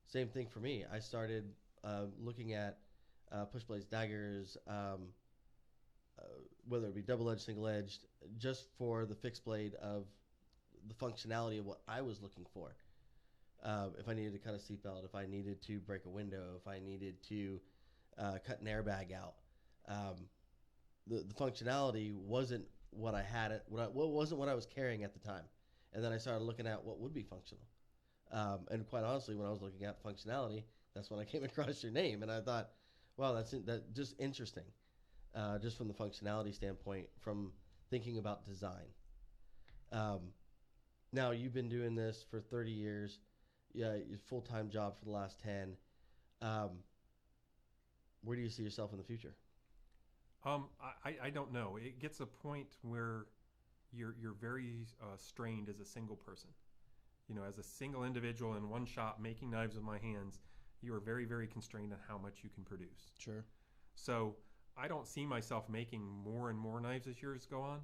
Same thing for me. I started looking at push blades, daggers, whether it be double-edged, single-edged, just for the fixed blade of the functionality of what I was looking for. If I needed to cut a seatbelt, if I needed to break a window, if I needed to cut an airbag out, the functionality wasn't what I had. Wasn't what I was carrying at the time. And then I started looking at what would be functional. And quite honestly, when I was looking at functionality, that's when I came across your name, and I thought, wow, that's just interesting. Just from the functionality standpoint, from thinking about design. Now, you've been doing this for 30 years. Yeah, your full-time job for the last 10. Where do you see yourself in the future? I don't know. It gets a point where you're very strained as a single person. You know, as a single individual in one shop making knives with my hands, you are very, very constrained on how much you can produce. Sure. So I don't see myself making more and more knives as years go on.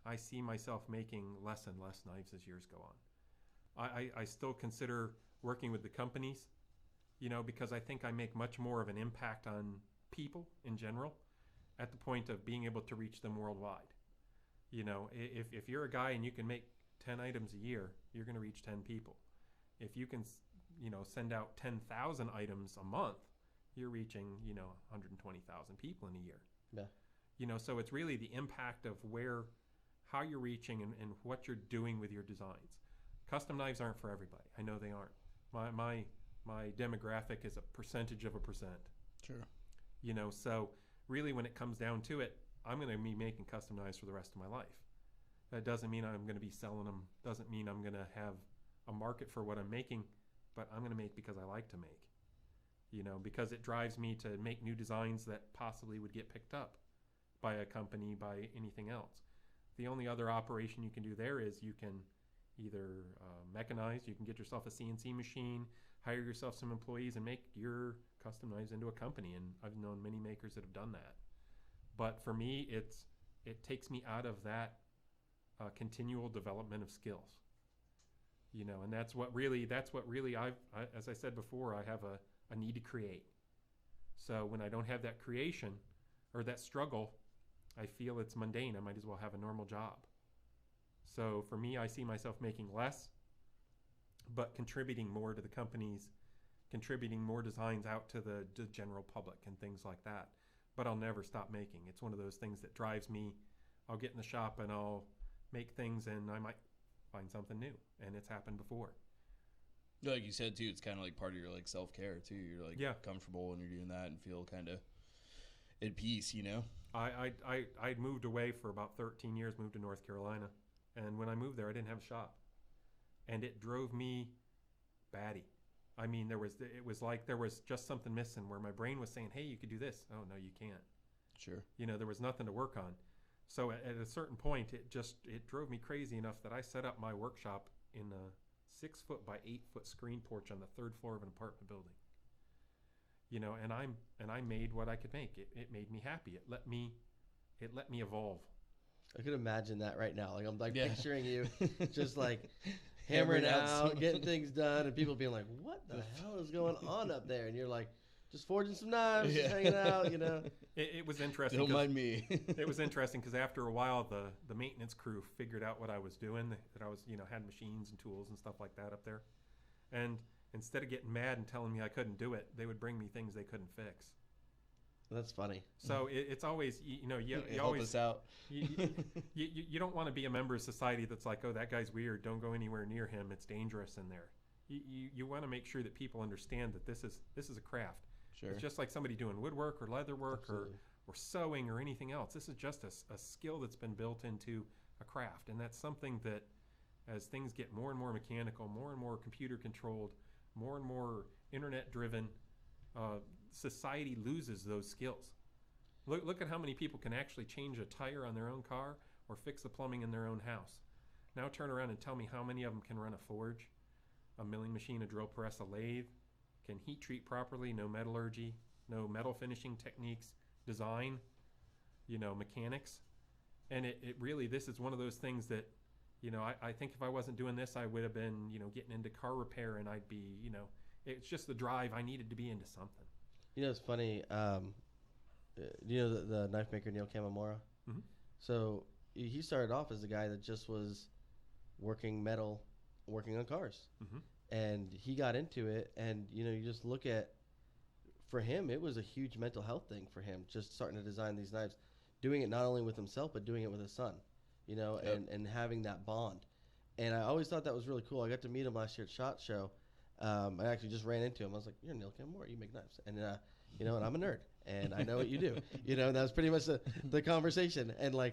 I see myself making less and less knives as years go on. I still consider working with the companies, you know, because I think I make much more of an impact on people in general at the point of being able to reach them worldwide. You know, if you're a guy and you can make 10 items a year, you're going to reach 10 people. If you can, you know, send out 10,000 items a month, you're reaching, you know, 120,000 people in a year. Yeah. You know, so it's really the impact of how you're reaching and what you're doing with your designs. Custom knives aren't for everybody. I know they aren't. My demographic is a percentage of a percent. Sure. You know, so really when it comes down to it, I'm going to be making custom knives for the rest of my life. That doesn't mean I'm going to be selling them. Doesn't mean I'm going to have a market for what I'm making, but I'm going to make because I like to make. You know, because it drives me to make new designs that possibly would get picked up by a company, by anything else. The only other operation you can do there is you can either mechanize, you can get yourself a CNC machine, hire yourself some employees, and make your custom knives into a company. And I've known many makers that have done that. But for me, it takes me out of that continual development of skills. You know, and that's what really as I said before, I have a need to create. So when I don't have that creation or that struggle, I feel it's mundane. I might as well have a normal job. So for me, I see myself making less, but contributing more to the companies, contributing more designs out to the general public and things like that. But I'll never stop making. It's one of those things that drives me. I'll get in the shop and I'll make things and I might find something new. And it's happened before. Like you said, too, it's kind of like part of your like self-care, too. You're like comfortable when you're doing that and feel kind of at peace, you know? I moved away for about 13 years, moved to North Carolina. And when I moved there, I didn't have a shop. And it drove me batty. I mean, it was like there was just something missing where my brain was saying, hey, you could do this. Oh, no, you can't. Sure. You know, there was nothing to work on. So at a certain point, it drove me crazy enough that I set up my workshop in a 6-foot by 8-foot screen porch on the 3rd floor of an apartment building. You know, and I made what I could make. It made me happy. It let me evolve. I could imagine that right now. Like I'm like picturing you just like hammering out, getting things done, and people being like, "What the hell is going on up there?" And you're like, "Just forging some knives, just hanging out," you know. It was interesting. Don't mind me. It was interesting because after a while, the maintenance crew figured out what I was doing. That I was, you know, had machines and tools and stuff like that up there, and instead of getting mad and telling me I couldn't do it, they would bring me things they couldn't fix. That's funny. So it's always, you know, you help always us out. you don't want to be a member of society that's like, oh, that guy's weird. Don't go anywhere near him. It's dangerous in there. You want to make sure that people understand that this is a craft. Sure. It's just like somebody doing woodwork or leather work or sewing or anything else. This is just a skill that's been built into a craft, and that's something that as things get more and more mechanical, more and more computer controlled, more and more internet driven, society loses those skills. Look at how many people can actually change a tire on their own car or fix the plumbing in their own house. Now turn around and tell me how many of them can run a forge, a milling machine, a drill press, a lathe, can heat treat properly, no metallurgy, no metal finishing techniques, design, mechanics. And it really, this is one of those things that, I think if I wasn't doing this, I would have been, getting into car repair, and I'd be, it's just the drive. I needed to be into something. It's funny. The knife maker Neil Kamamura? Mm-hmm. So he started off as a guy that just was working metal, working on cars. Mm-hmm. And he got into it, and, you just look at, for him, it was a huge mental health thing for him, just starting to design these knives, doing it not only with himself, but doing it with his son, Yep. and having that bond. And I always thought that was really cool. I got to meet him last year at SHOT Show. I actually just ran into him. I was like, "You're Neil Kamamura, you make knives." And, and I'm a nerd, and I know what you do. And that was pretty much the conversation. And,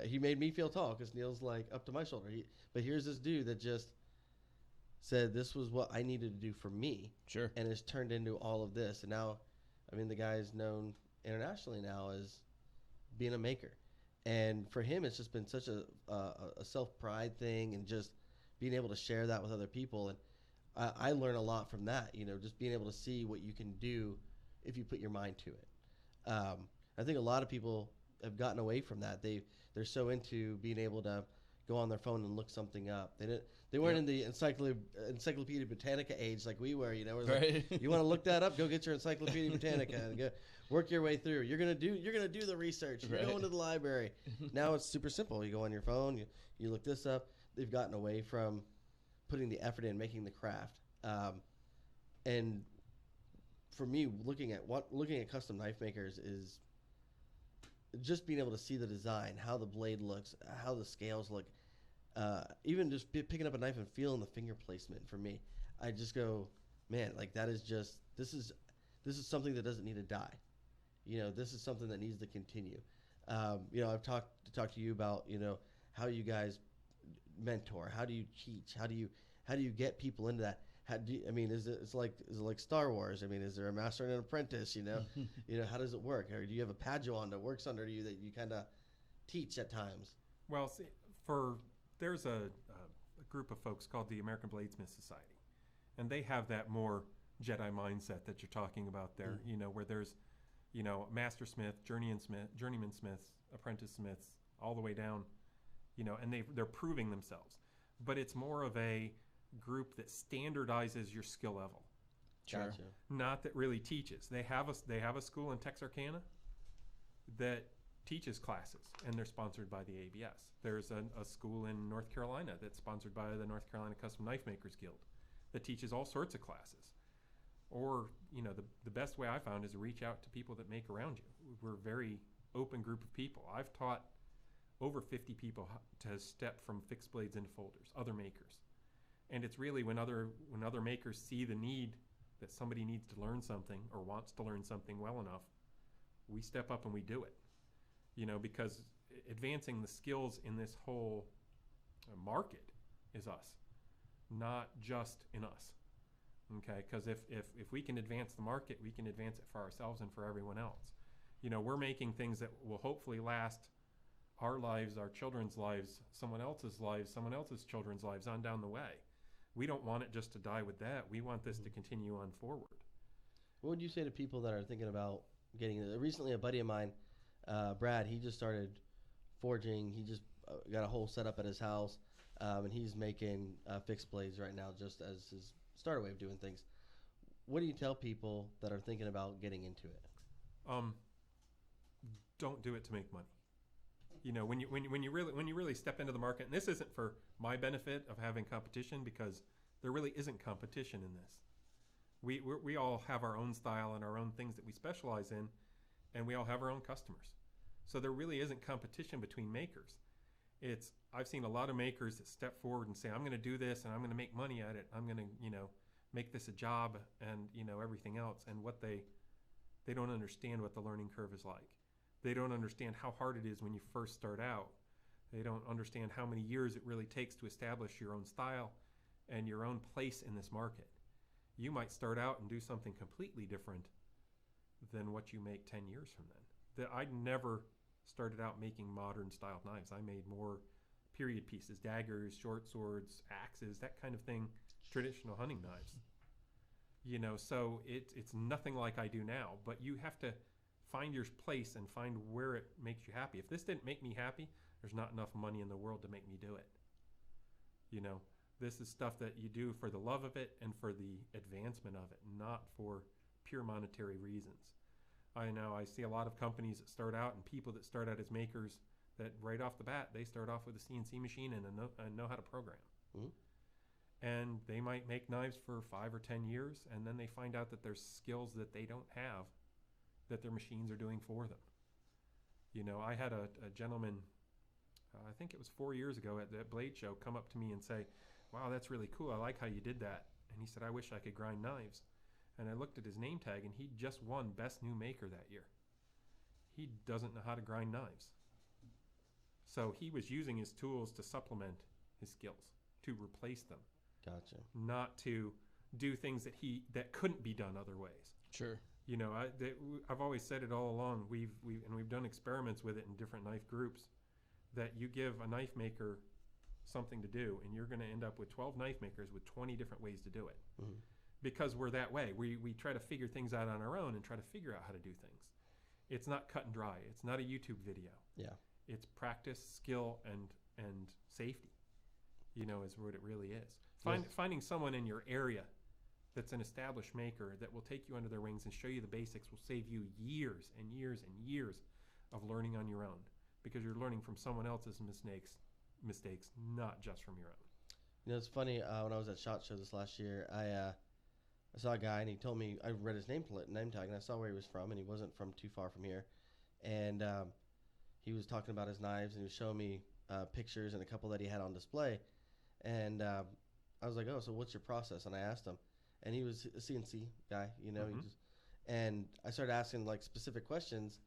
he made me feel tall because Neil's, up to my shoulder. But here's this dude that just said this was what I needed to do for me. Sure. And it's turned into all of this. And now, the guy is known internationally now as being a maker. And for him, it's just been such a self-pride thing, and just being able to share that with other people. And I learn a lot from that, just being able to see what you can do if you put your mind to it. I think a lot of people have gotten away from that. They're so into being able to go on their phone and look something up. They weren't in the Encyclopedia Britannica age like we were. Right. You want to look that up? Go get your Encyclopedia Britannica and go work your way through. You're gonna do the research. You're going to the library. Now it's super simple. You go on your phone. You look this up. They've gotten away from putting the effort in, making the craft. And for me, looking at custom knife makers is just being able to see the design, how the blade looks, how the scales look. Even just picking up a knife and feeling the finger placement. For me, I just go, man, that is just this is something that doesn't need to die. This is something that needs to continue. I've talked to you about how you guys mentor. How do you teach? How do you get people into that? Is it like Star Wars? Is there a master and an apprentice? How does it work? Or do you have a Padawan that works under you that you kind of teach at times? Well, see, there's a group of folks called the American Bladesmith Society, and they have that more Jedi mindset that you're talking about there. Where there's, master smith, journeyman smiths, apprentice smiths, all the way down, and they're proving themselves. But it's more of a group that standardizes your skill level. Sure. Gotcha. Not that really teaches. They have a school in Texarkana that teaches classes, and they're sponsored by the ABS. There's a school in North Carolina that's sponsored by the North Carolina Custom Knife Makers Guild that teaches all sorts of classes. Or, the best way I found is to reach out to people that make around you. We're a very open group of people. I've taught over 50 people to step from fixed blades into folders, other makers. And it's really when other makers see the need that somebody needs to learn something or wants to learn something well enough, we step up and we do it. Because advancing the skills in this whole market is us, not just in us. Okay, because if we can advance the market, we can advance it for ourselves and for everyone else. We're making things that will hopefully last our lives, our children's lives, someone else's children's lives on down the way. We don't want it just to die with that. We want this to continue on forward. What would you say to people that are thinking about getting it? Recently, a buddy of mine, Brad, he just started forging. He just got a whole setup at his house, and he's making fixed blades right now just as his starter way of doing things. What do you tell people that are thinking about getting into it? Don't do it to make money. When you really step into the market, and this isn't for my benefit of having competition, because there really isn't competition in this. We all have our own style and our own things that we specialize in, and we all have our own customers. So there really isn't competition between makers. I've seen a lot of makers that step forward and say, I'm going to do this and I'm going to make money at it. I'm going to, make this a job and, everything else. And what they don't understand what the learning curve is like. They don't understand how hard it is when you first start out. They don't understand how many years it really takes to establish your own style and your own place in this market. You might start out and do something completely different than what you make 10 years from then. That I'd never started out making modern styled knives. I made more period pieces, daggers, short swords, axes, that kind of thing, traditional hunting knives. You know, so it's nothing like I do now, but you have to find your place and find where it makes you happy. If this didn't make me happy, there's not enough money in the world to make me do it. You know, this is stuff that you do for the love of it and for the advancement of it, not for pure monetary reasons. I know I see a lot of companies that start out and people that start out as makers that right off the bat, they start off with a CNC machine and know how to program. Mm-hmm. And they might make knives for 5 or 10 years, and then they find out that there's skills that they don't have that their machines are doing for them. You know, I had a gentleman, I think it was 4 years ago at the Blade Show, come up to me and say, wow, that's really cool. I like how you did that. And he said, I wish I could grind knives. And I looked at his name tag, and he just won Best New Maker that year. He doesn't know how to grind knives. So he was using his tools to supplement his skills, to replace them. Gotcha. Not to do things that couldn't be done other ways. Sure. You know, I've always said it all along. We've done experiments with it in different knife groups. That you give a knife maker something to do, and you're going to end up with 12 knife makers with 20 different ways to do it. Mm-hmm. Because we're that way. We try to figure things out on our own and try to figure out how to do things. It's not cut and dry. It's not a YouTube video. Yeah. It's practice, skill, and safety. You know, is what it really is. Finding someone in your area that's an established maker that will take you under their wings and show you the basics will save you years and years and years of learning on your own, because you're learning from someone else's mistakes, not just from your own. You know, it's funny, when I was at SHOT Show this last year, I saw a guy, and he told me, I read his name tag, and I saw where he was from, and he wasn't from too far from here. And he was talking about his knives, and he was showing me pictures and a couple that he had on display. And I was like, oh, so what's your process? And I asked him, and he was a CNC guy, you know. Mm-hmm. And I started asking like specific questions,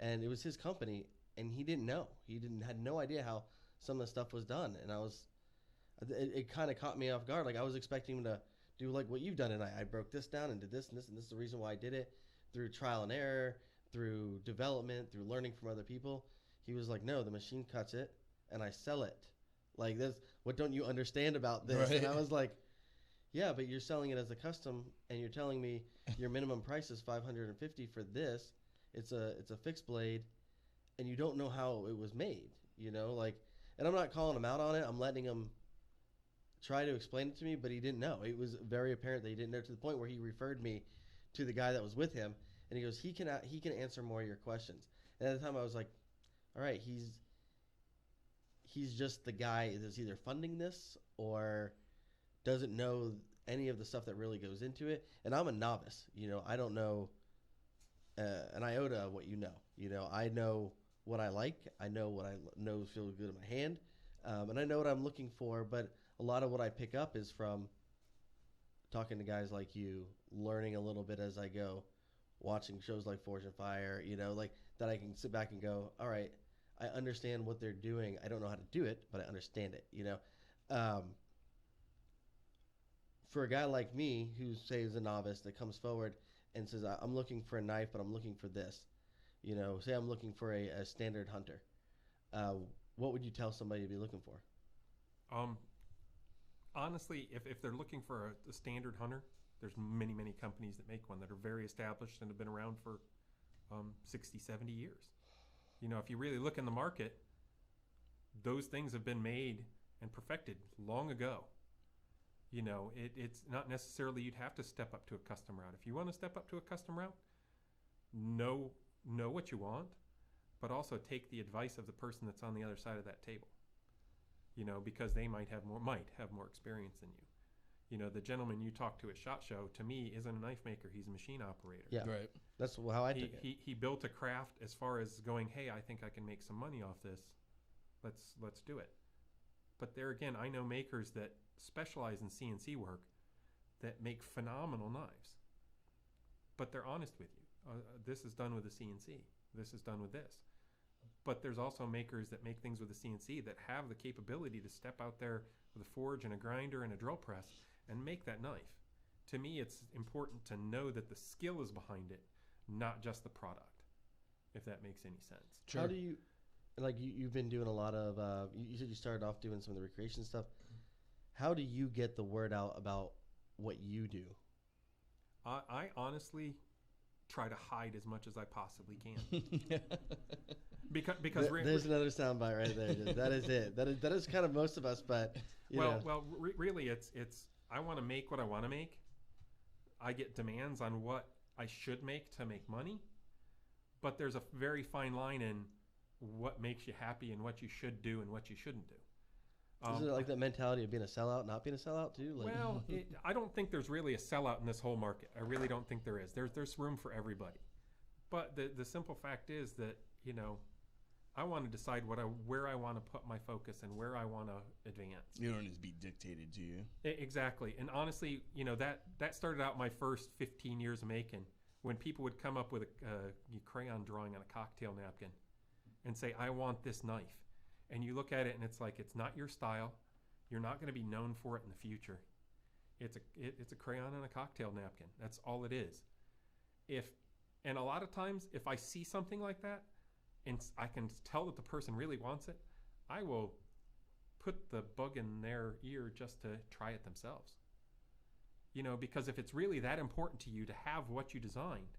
and it was his company, and he didn't know. He had no idea how some of the stuff was done, and it kind of caught me off guard. Like, I was expecting him to do like what you've done, and I broke this down and did this and this, and this is the reason why I did it, through trial and error, through development, through learning from other people. He was like, no, the machine cuts it, and I sell it. Like, this, what don't you understand about this? Right. And I was like, yeah, but you're selling it as a custom, and you're telling me your minimum price is $550 for this. It's a fixed blade, and you don't know how it was made, you know? Like, and I'm not calling him out on it. I'm letting him try to explain it to me, but he didn't know. It was very apparent that he didn't know, to the point where he referred me to the guy that was with him, and he goes, he can answer more of your questions. And at the time, I was like, all right, he's just the guy that's either funding this or doesn't know any of the stuff that really goes into it. And I'm a novice, you know. I don't know an iota of what you know. You know, I know what I like. I know what I know feels good in my hand, and I know what I'm looking for. But a lot of what I pick up is from talking to guys like you, learning a little bit as I go, watching shows like Forge and Fire, you know, like that I can sit back and go, all right, I understand what they're doing. I don't know how to do it, but I understand it, you know. For a guy like me, who, say, is a novice, that comes forward and says, I'm looking for a knife, but I'm looking for this. You know, say I'm looking for a standard hunter. What would you tell somebody to be looking for? Honestly, if they're looking for a standard hunter, there's many, many companies that make one that are very established and have been around for 60, 70 years. You know, if you really look in the market, those things have been made and perfected long ago. You know, it's not necessarily you'd have to step up to a custom route. If you want to step up to a custom route, know what you want, but also take the advice of the person that's on the other side of that table. You know, because they might have more experience than you. You know, the gentleman you talked to at SHOT Show, to me, isn't a knife maker. He's a machine operator. Yeah, right. That's how I took it. He built a craft as far as going, hey, I think I can make some money off this. Let's do it. But there again, I know makers that specialize in CNC work that make phenomenal knives. But they're honest with you. This is done with a CNC. This is done with this. But there's also makers that make things with a CNC that have the capability to step out there with a forge and a grinder and a drill press and make that knife. To me, it's important to know that the skill is behind it, not just the product. if that makes any sense. How do you, like you've been doing a lot of, you said you started off doing some of the recreation stuff. How do you get the word out about what you do? I honestly try to hide as much as I possibly can. because there's another soundbite right there. That is it. That is kind of most of us, but really, it's I want to make what I want to make. I get demands on what I should make to make money, but there's a very fine line in what makes you happy and what you should do and what you shouldn't do. Is it like that mentality of being a sellout, not being a sellout too? Like, well, I don't think there's really a sellout in this whole market. I really don't think there is. There's room for everybody. But the simple fact is that, I want to decide where I want to put my focus and where I want to advance. You don't need to be dictated to you. Exactly. And honestly, that started out my first 15 years of making, when people would come up with a crayon drawing on a cocktail napkin and say, I want this knife. And you look at it and it's like, it's not your style. You're not going to be known for it in the future. It's a crayon and a cocktail napkin. That's all it is. And a lot of times, if I see something like that and I can tell that the person really wants it, I will put the bug in their ear just to try it themselves. Because if it's really that important to you to have what you designed,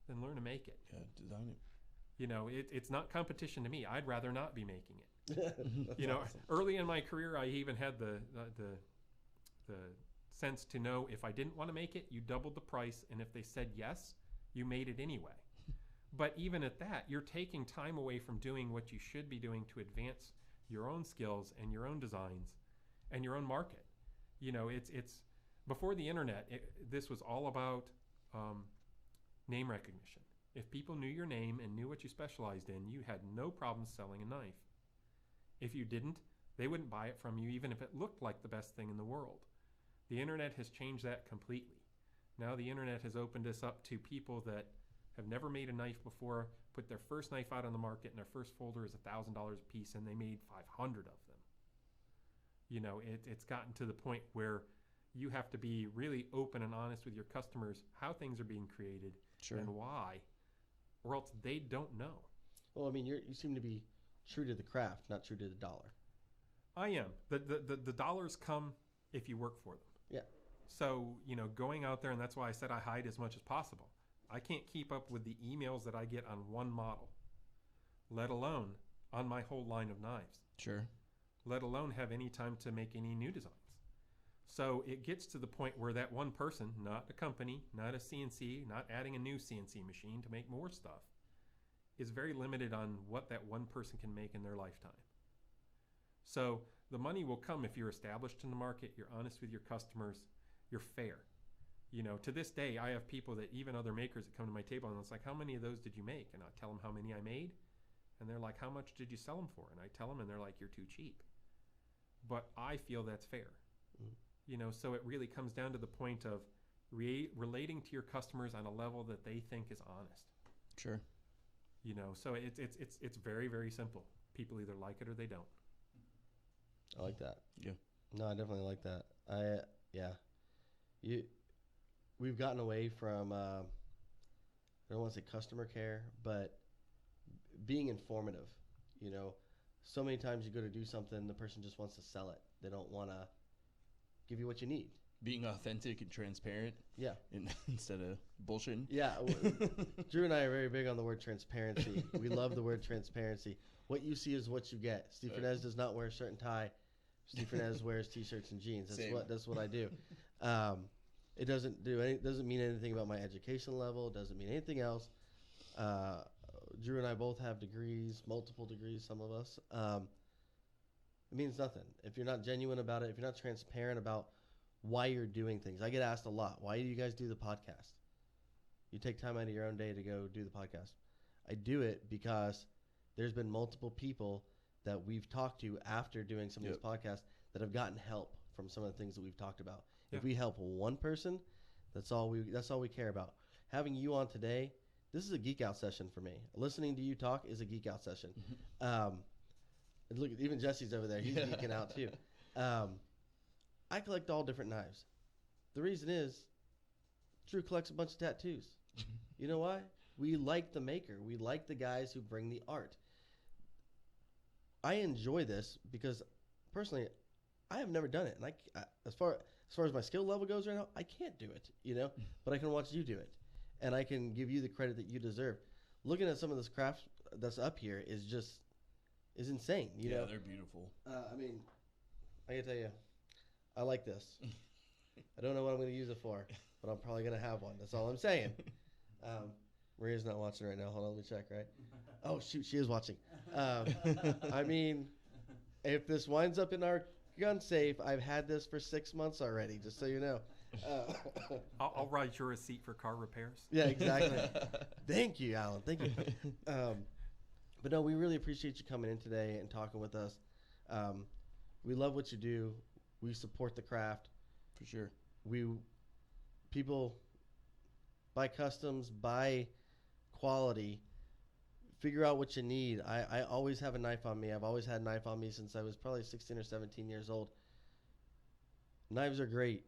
then learn to make it. Yeah, design it. It's not competition to me. I'd rather not be making it. Awesome. Early in my career, I even had the sense to know if I didn't want to make it, you doubled the price, and if they said yes, you made it anyway. But even at that, you're taking time away from doing what you should be doing to advance your own skills and your own designs and your own market. It's before the internet, this was all about name recognition. If people knew your name and knew what you specialized in, you had no problem selling a knife. If you didn't, they wouldn't buy it from you even if it looked like the best thing in the world. The internet has changed that completely. Now the internet has opened us up to people that have never made a knife before, put their first knife out on the market, and their first folder is $1,000 a piece, and they made 500 of them. It's gotten to the point where you have to be really open and honest with your customers how things are being created and why, or else they don't know. Well, I mean, you seem to be true to the craft, not true to the dollar. I am. The dollars come if you work for them. Yeah. So, going out there, and that's why I said I hide as much as possible. I can't keep up with the emails that I get on one model, let alone on my whole line of knives. Sure. Let alone have any time to make any new designs. So it gets to the point where that one person, not a company, not a CNC, not adding a new CNC machine to make more stuff, is very limited on what that one person can make in their lifetime. So the money will come if you're established in the market, you're honest with your customers, you're fair. To this day, I have people that even other makers that come to my table and it's like, how many of those did you make? And I tell them how many I made. And they're like, how much did you sell them for? And I tell them and they're like, you're too cheap. But I feel that's fair. So it really comes down to the point of relating to your customers on a level that they think is honest. Sure. So it's very, very simple. People either like it or they don't. I like that. Yeah. No, I definitely like that. We've gotten away from, I don't want to say customer care, but being informative. So many times you go to do something, the person just wants to sell it. They don't want to give you what you need. Being authentic and transparent. Yeah. Instead of bullshitting. Yeah. Drew and I are very big on the word transparency. We love the word transparency. What you see is what you get. Steve Fernandez does not wear a shirt and tie. Steve Fernandez wears t-shirts and jeans. That's what I do. It doesn't mean anything about my education level. It doesn't mean anything else. Drew and I both have degrees, multiple degrees, some of us. It means nothing. If you're not genuine about it, if you're not transparent about why you're doing things. I get asked a lot, why do you guys do the podcast? You take time out of your own day to go do the podcast. I do it because there's been multiple people that we've talked to after doing some of these podcasts that have gotten help from some of the things that we've talked about. Yeah. If we help one person, that's all we care about. Having you on today, this is a geek out session for me. Listening to you talk is a geek out session. Look, even Jesse's over there. He's geeking out too. I collect all different knives. The reason is Drew collects a bunch of tattoos. You know why? We like the maker. We like the guys who bring the art. I enjoy this because personally, I have never done it, and as far as my skill level goes right now, I can't do it, but I can watch you do it, and I can give you the credit that you deserve. Looking at some of this craft that's up here is insane. You know? They're beautiful. I mean, I gotta tell you, I like this. I don't know what I'm gonna use it for, but I'm probably gonna have one. That's all I'm saying. Maria's not watching right now. Hold on, let me check. Right? Oh shoot, she is watching. I mean, if this winds up in our gun safe, I've had this for 6 months already. Just so you know. I'll write your receipt for car repairs. Yeah, exactly. Thank you, Alan. Thank you. But no, we really appreciate you coming in today and talking with us. We love what you do. We support the craft. For sure. People buy customs, buy quality, figure out what you need. I always have a knife on me. I've always had a knife on me since I was probably 16 or 17 years old. Knives are great.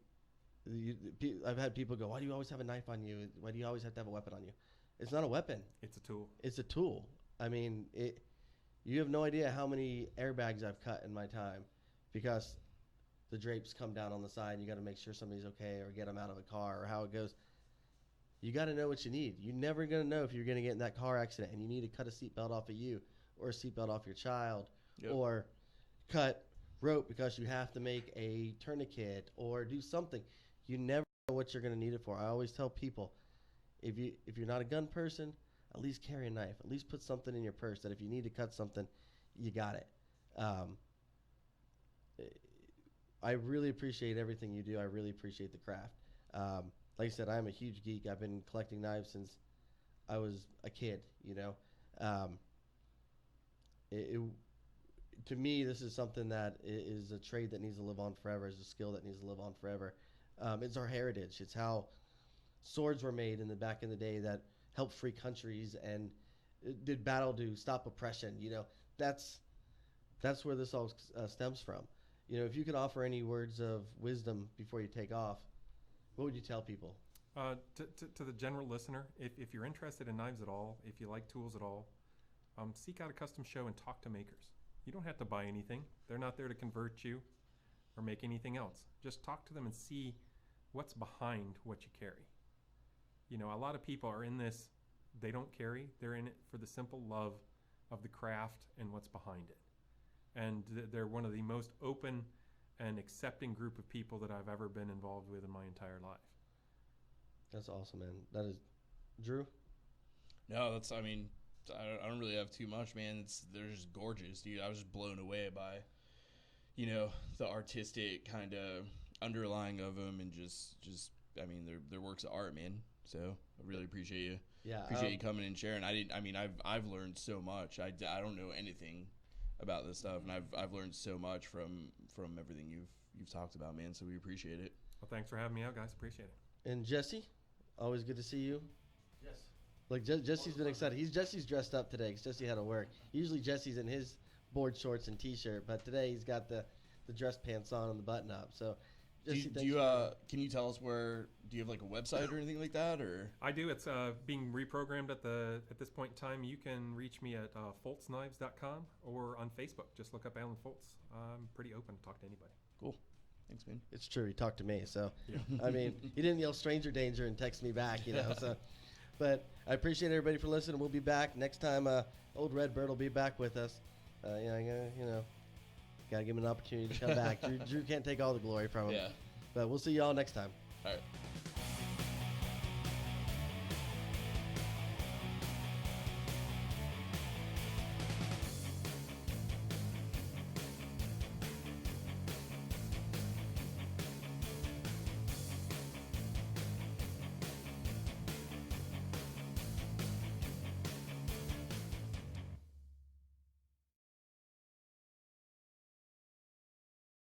I've had people go, why do you always have a knife on you? Why do you always have to have a weapon on you? It's not a weapon. It's a tool. It's a tool. I mean, you have no idea how many airbags I've cut in my time because the drapes come down on the side and you got to make sure somebody's okay or get them out of a car or how it goes. You got to know what you need. You're never going to know if you're going to get in that car accident and you need to cut a seatbelt off of you or a seatbelt off your child or cut rope because you have to make a tourniquet or do something. You never know what you're going to need it for. I always tell people, if you're not a gun person, at least carry a knife. At least put something in your purse that if you need to cut something, you got it. I really appreciate everything you do. I really appreciate the craft. Like I said, I'm a huge geek. I've been collecting knives since I was a kid, to me, this is something that is a trade that needs to live on forever. It's a skill that needs to live on forever. It's our heritage. It's how swords were made back in the day that helped free countries and did battle to stop oppression. That's where this all stems from. If you could offer any words of wisdom before you take off, what would you tell people? To the general listener, if you're interested in knives at all, if you like tools at all, seek out a custom show and talk to makers. You don't have to buy anything. They're not there to convert you or make anything else. Just talk to them and see what's behind what you carry. A lot of people are in this, they don't carry. They're in it for the simple love of the craft and what's behind it. And they're one of the most open and accepting group of people that I've ever been involved with in my entire life. That's awesome, man. That is, Drew? No, I don't really have too much, man. They're just gorgeous, dude. I was just blown away by, the artistic kind of underlying of them and just they're works of art, man. So I really appreciate you. Yeah. Appreciate you coming and sharing. I've learned so much. I don't know anything about this stuff, and I've learned so much from everything you've talked about, man. So we appreciate it. Well, thanks for having me out, guys. Appreciate it. And Jesse, always good to see you. Yes. Like Jesse's been excited. Jesse's dressed up today because Jesse had to work. Usually Jesse's in his board shorts and t-shirt, but today he's got the dress pants on and the button up. So, Jesse, can you tell us do you have like a website or anything like that, or? I do. It's being reprogrammed at this point in time. You can reach me at foltsknives.com or on Facebook. Just look up Alan Folts. I'm pretty open to talk to anybody. Cool. Thanks, man. It's true. He talked to me, so yeah. He didn't yell stranger danger and text me back, So, but I appreciate everybody for listening. We'll be back next time. Old Redbird will be back with us. Got to give him an opportunity to come back. Drew can't take all the glory from him. Yeah. But we'll see y'all next time. All right.